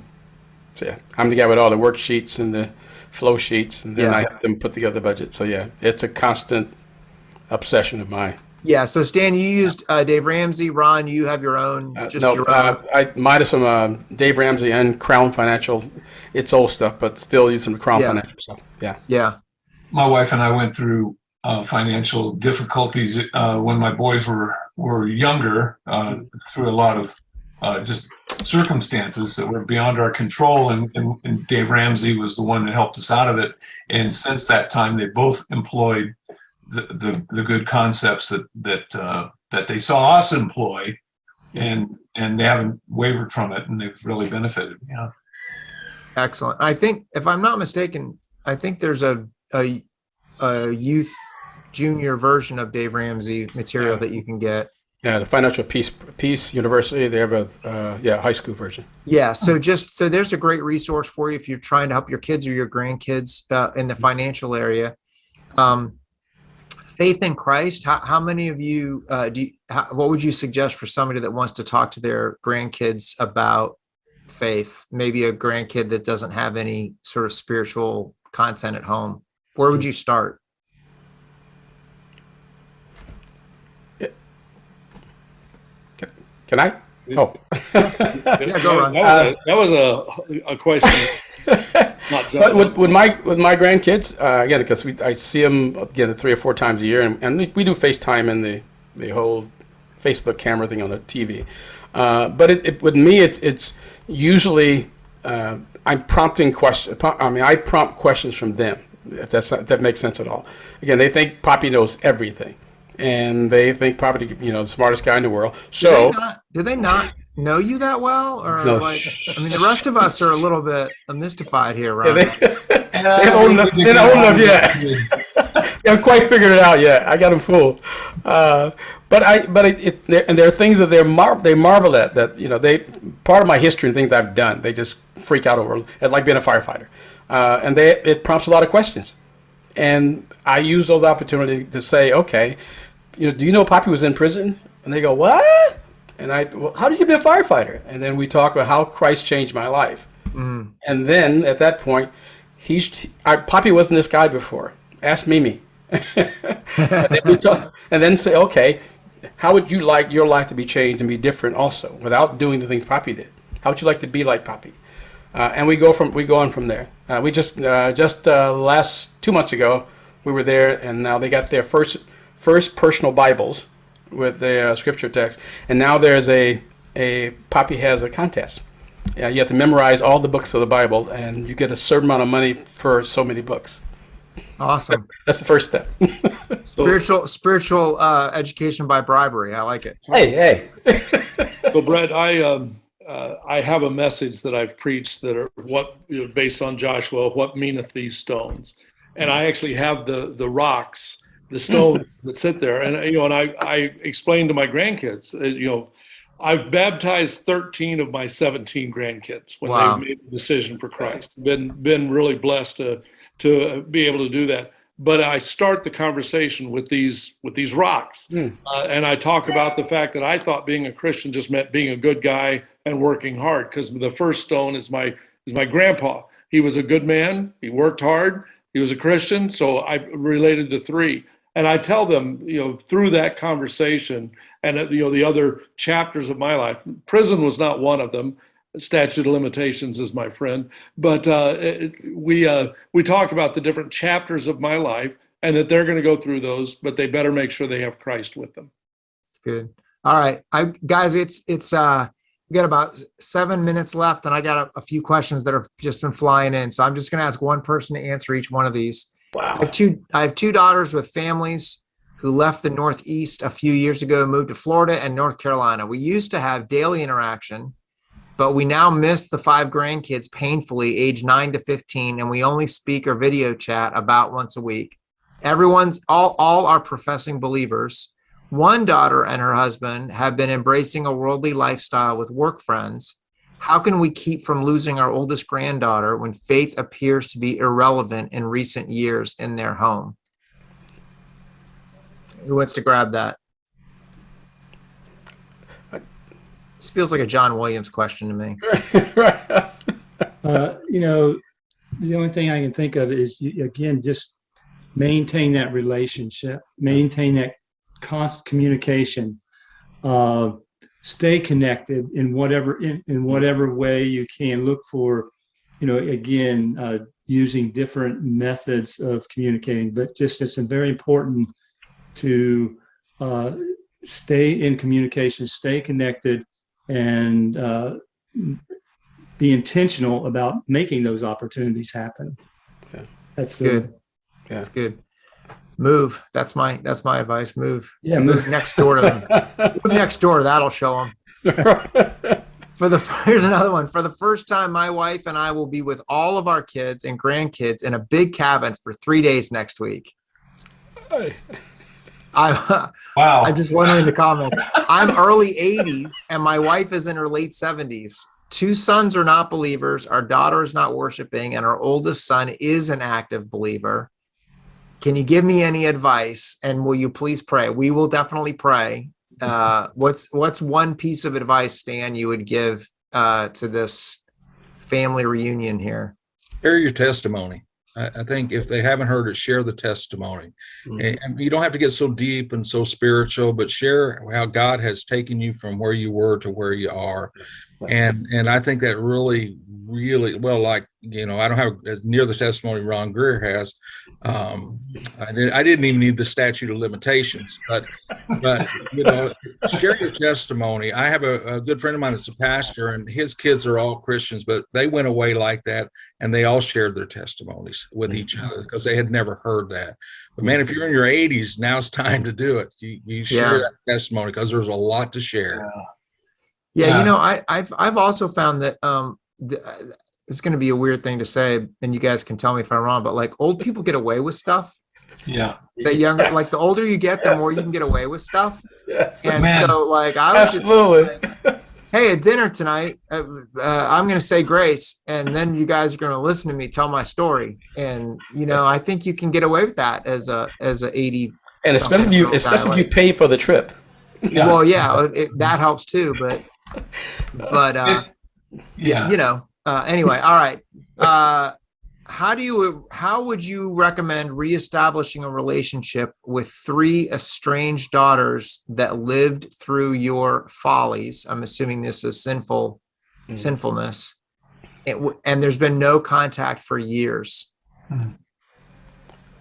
yeah, I'm the guy with all the worksheets and the flow sheets, and then Yeah. I help them put together the budget. So yeah, it's a constant obsession of mine. Yeah. So Stan, you used Dave Ramsey. Ron, you have your own, your own. I might have some Dave Ramsey and Crown Financial. It's old stuff, but still use some Crown Yeah. Financial stuff. Yeah. Yeah. My wife and I went through financial difficulties when my boys were younger through a lot of just circumstances that were beyond our control, and Dave Ramsey was the one that helped us out of it. And since that time, they both employed the good concepts that they saw us employ, and they haven't wavered from it, and they've really benefited. Yeah. Excellent. I think, if I'm not mistaken, I think there's a youth junior version of Dave Ramsey material that you can get. Yeah, the Financial Peace University, they have a high school version. Yeah. So there's a great resource for you if you're trying to help your kids or your grandkids in the financial area. Faith in Christ. How many of you what would you suggest for somebody that wants to talk to their grandkids about faith? Maybe a grandkid that doesn't have any sort of spiritual content at home. Where would you start? Can I? Oh. Yeah, go Ron. That was a question. Not But with my grandkids, again, because I see them again 3 or 4 times a year, and we do FaceTime and the whole Facebook camera thing on the TV. But with me, it's usually I'm prompting questions. I prompt questions from them, if that makes sense at all. Again, they think Poppy knows everything, and they think Poppy, the smartest guy in the world. So do they not know you that well, or No. the rest of us are a little bit mystified here, right? They're old enough yet. They haven't quite figured it out yet. I got them fooled. But there are things that they marvel at, that they part of my history and things I've done. They just freak out over. It's like being a firefighter, and it prompts a lot of questions. And I use those opportunities to say, okay, do you know Poppy was in prison? And they go, what? And well, how did you be a firefighter? And then we talk about how Christ changed my life. And then at that point, Poppy wasn't this guy before. Ask Mimi. and then say, okay, how would you like your life to be changed and be different also, without doing the things Poppy did? How would you like to be like Poppy? And we go on from there. We just last 2 months ago, we were there, and now they got their first personal Bibles with the scripture text, and now there's Poppy has a contest. Yeah, you have to memorize all the books of the Bible, and you get a certain amount of money for so many books. Awesome. That's the first step. Spiritual education by bribery. I like it. Hey. So Brett, I have a message that I've preached that are based on Joshua, what meaneth these stones? And I actually have the rocks, the stones that sit there. And, and I explained to my grandkids, I've baptized 13 of my 17 grandkids when Wow. they've made the decision for Christ. Been really blessed to be able to do that. But I start the conversation with these rocks, and I talk about the fact that I thought being a Christian just meant being a good guy and working hard. Because the first stone is my grandpa. He was a good man. He worked hard. He was a Christian. So I related the 3. And I tell them, through that conversation and, the other chapters of my life, prison was not one of them. Statute of limitations is my friend. But we talk about the different chapters of my life and that they're going to go through those, but they better make sure they have Christ with them. Good. All right. Guys, we got about 7 minutes left, and I got a few questions that have just been flying in. So I'm just going to ask one person to answer each one of these. Wow. I have two daughters with families who left the Northeast a few years ago, moved to Florida and North Carolina. We used to have daily interaction, but we now miss the 5 grandkids painfully, age 9 to 15, and we only speak or video chat about once a week. All are professing believers. One daughter and her husband have been embracing a worldly lifestyle with work friends. How can we keep from losing our oldest granddaughter when faith appears to be irrelevant in recent years in their home? Who wants to grab that? This feels like a John Williams question to me. The only thing I can think of is, again, just maintain that relationship, maintain that constant communication, stay connected in whatever way you can. Look for, again, using different methods of communicating, but just it's very important to stay in communication, stay connected, and be intentional about making those opportunities happen. Yeah. That's good. Yeah, that's good. Move. That's my advice. Move. Yeah, move next door to them. Move next door. That'll show them. Here's another one. For the first time, my wife and I will be with all of our kids and grandkids in a big cabin for 3 days next week. Wow. I'm just wondering in the comments. I'm early 80s and my wife is in her late 70s. 2 sons are not believers. Our daughter is not worshiping, and our oldest son is an active believer. Can you give me any advice? And will you please pray? We will definitely pray. What's one piece of advice, Stan, you would give to this family reunion here? Share your testimony. I think if they haven't heard it, share the testimony. Mm-hmm. And you don't have to get so deep and so spiritual, but share how God has taken you from where you were to where you are. And I think that really, well, like, I don't have near the testimony Ron Greer has. I didn't even need the statute of limitations, but share your testimony. I have a good friend of mine that's a pastor, and his kids are all Christians, but they went away like that, and they all shared their testimonies with each other because they had never heard that. But man, if you're in your 80s, now it's time to do it. You share that testimony because there's a lot to share. Yeah. I've also found that it's going to be a weird thing to say, and you guys can tell me if I'm wrong, but like old people get away with stuff. Yeah. The younger, like the older you get, the more you can get away with stuff. Yes. And so like I was absolutely. Hey, at dinner tonight, I'm going to say grace, and then you guys are going to listen to me tell my story. And I think you can get away with that as a 80. And especially if you pay for the trip. Yeah. Well, yeah, that helps too. But anyway, all right. How would you recommend reestablishing a relationship with 3 estranged daughters that lived through your follies? I'm assuming this is sinfulness, and there's been no contact for years.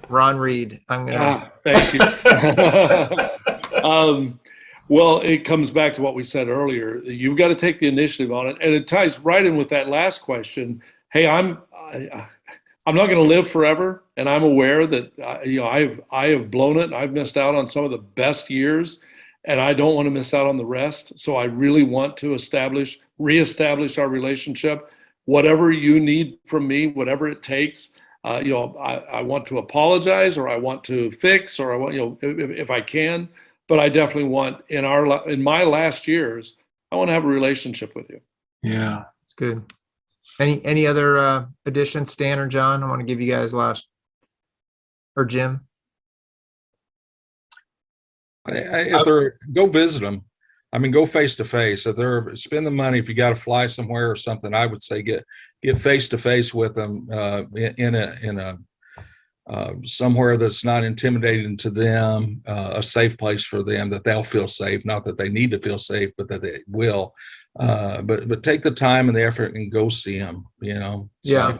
Ron Reed, I'm gonna. Thank you. Well, it comes back to what we said earlier. You've got to take the initiative on it, and it ties right in with that last question. Hey, I'm not going to live forever, and I'm aware that I have blown it. And I've missed out on some of the best years, and I don't want to miss out on the rest. So I really want to reestablish our relationship. Whatever you need from me, whatever it takes. I want to apologize, or I want to fix, or I want if I can. But I definitely want in my last years, I want to have a relationship with you. Yeah, it's good. Any other additions, Stan or John? I want to give you guys last, or Jim. Go visit them. I mean, go face to face. If they're spend the money, if you got to fly somewhere or something, I would say get face to face with them in a somewhere that's not intimidating to them, a safe place for them, that they'll feel safe. Not that they need to feel safe, but that they will. But take the time and the effort and go see them. Yeah.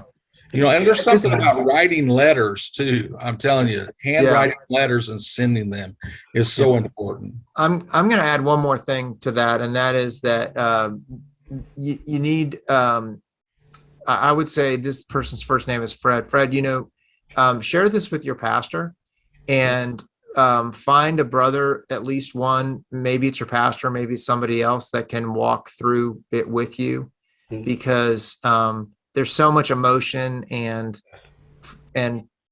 And there's This- something about writing letters too. I'm telling you, handwriting letters and sending them is so important. I'm going to add one more thing to that, and that is that you need. I would say this person's first name is Fred. Fred, share this with your pastor, and find a brother, at least one. Maybe it's your pastor, maybe it's somebody else that can walk through it with you, because there's so much emotion and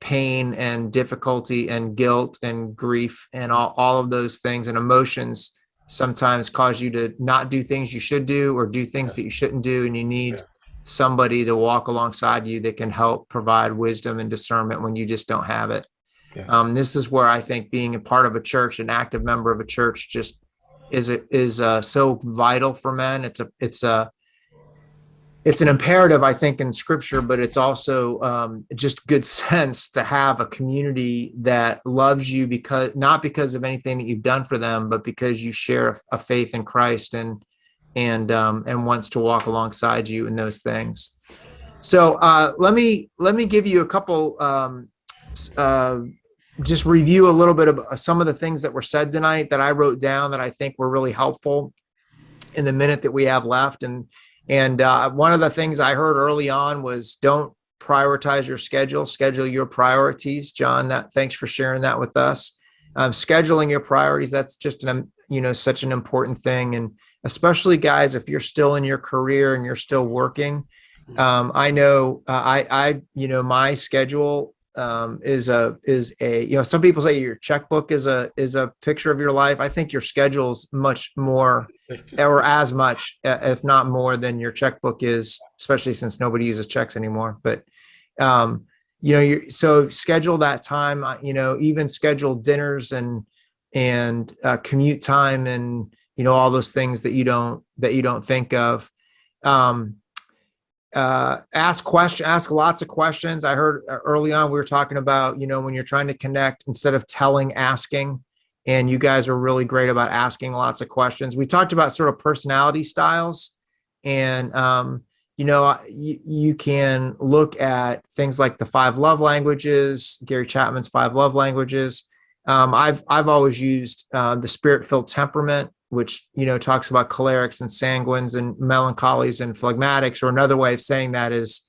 pain and difficulty and guilt and grief and all of those things, and emotions sometimes cause you to not do things you should do or do things that you shouldn't do. And you need somebody to walk alongside you that can help provide wisdom and discernment when you just don't have it. This is where I think being a part of a church, an active member of a church, just is so vital for men. It's an imperative, I think, in scripture, but it's also just good sense to have a community that loves you not because of anything that you've done for them, but because you share a faith in Christ and wants to walk alongside you in those things. So let me give you a couple, just review a little bit of some of the things that were said tonight that I wrote down that I think were really helpful in the minute that we have left. And one of the things I heard early on was, don't prioritize your schedule your priorities. John, thanks for sharing that with us. Scheduling your priorities, that's just such an important thing. And especially guys, if you're still in your career and you're still working, I know my schedule is a some people say your checkbook is a picture of your life. I think your schedule is much more, or as much, if not more, than your checkbook is, especially since nobody uses checks anymore. But so schedule that time, even schedule dinners and commute time and all those things that you don't think of. Ask lots of questions. I heard early on we were talking about when you're trying to connect, instead of telling, asking, and you guys are really great about asking lots of questions. We talked about sort of personality styles, and you can look at things like the 5 love languages, Gary Chapman's 5 love languages. I've always used the Spirit-filled temperament, which talks about cholerics and sanguines and melancholies and phlegmatics, or another way of saying that is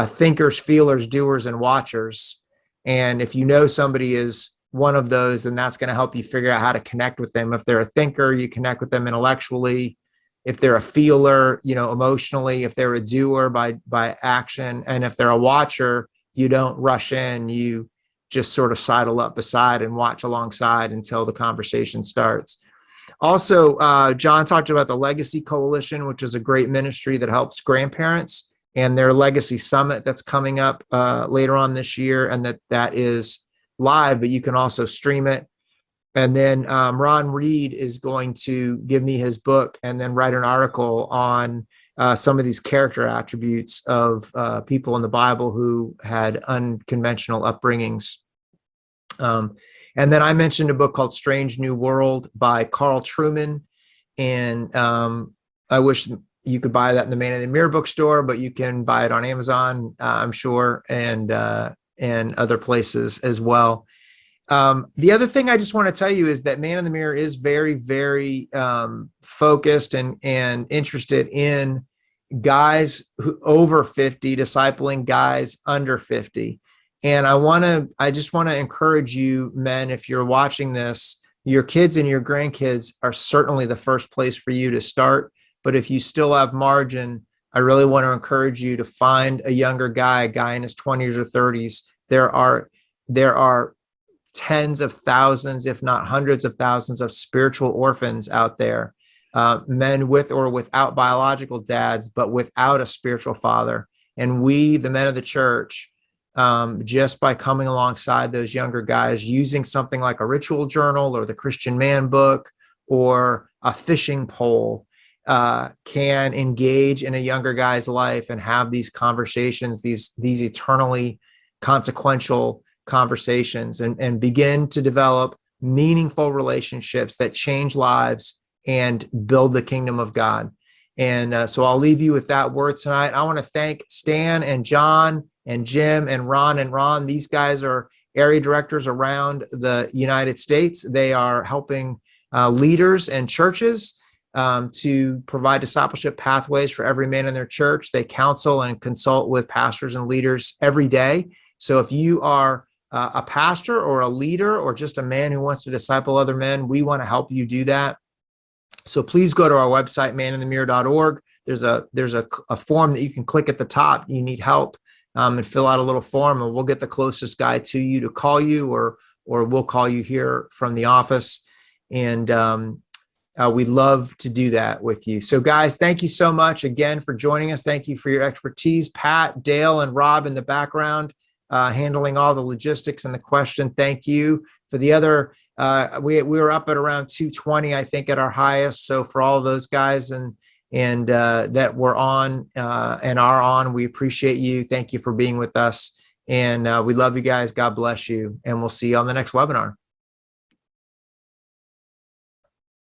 thinkers, feelers, doers, and watchers. And if you know somebody is one of those, then that's going to help you figure out how to connect with them. If they're a thinker, you connect with them intellectually. If they're a feeler, emotionally. If they're a doer by action, and if they're a watcher, you don't rush in. You just sort of sidle up beside and watch alongside until the conversation starts. Also, John talked about the Legacy Coalition, which is a great ministry that helps grandparents, and their Legacy Summit that's coming up later on this year, and that is live, but you can also stream it. And then Ron Reed is going to give me his book and then write an article on some of these character attributes of people in the Bible who had unconventional upbringings. And then I mentioned a book called Strange New World by Carl Trueman. And I wish you could buy that in the Man in the Mirror bookstore, but you can buy it on Amazon, I'm sure, and other places as well. The other thing I just want to tell you is that Man in the Mirror is very, very focused and interested in guys who over 50, discipling guys under 50. And I just want to encourage you, men, if you're watching this, your kids and your grandkids are certainly the first place for you to start. But if you still have margin, I really want to encourage you to find a younger guy, a guy in his 20s or 30s. There are tens of thousands, if not hundreds of thousands, of spiritual orphans out there, men with or without biological dads, but without a spiritual father. And we, the men of the church, just by coming alongside those younger guys, using something like a ritual journal or the Christian Man book or a fishing pole, can engage in a younger guy's life and have these conversations, these eternally consequential conversations and begin to develop meaningful relationships that change lives and build the kingdom of God. And so I'll leave you with that word tonight. I want to thank Stan and John and Jim and Ron. And Ron, these guys are area directors around the United States. They are helping leaders and churches to provide discipleship pathways for every man in their church. They counsel and consult with pastors and leaders every day. So if you are a pastor or a leader or just a man who wants to disciple other men, we want to help you do that. So please go to our website, maninthemirror.org. There's a form that you can click at the top. You need help and fill out a little form, and we'll get the closest guy to you to call you, or we'll call you here from the office. And we'd love to do that with you. So guys, thank you so much again for joining us. Thank you for your expertise. Pat, Dale, and Rob in the background, handling all the logistics and the question. Thank you. For the other, we were up at around 220, I think, at our highest. So for all of those guys and that were on and are on, we appreciate you. Thank you for being with us. And we love you guys. God bless you. And we'll see you on the next webinar.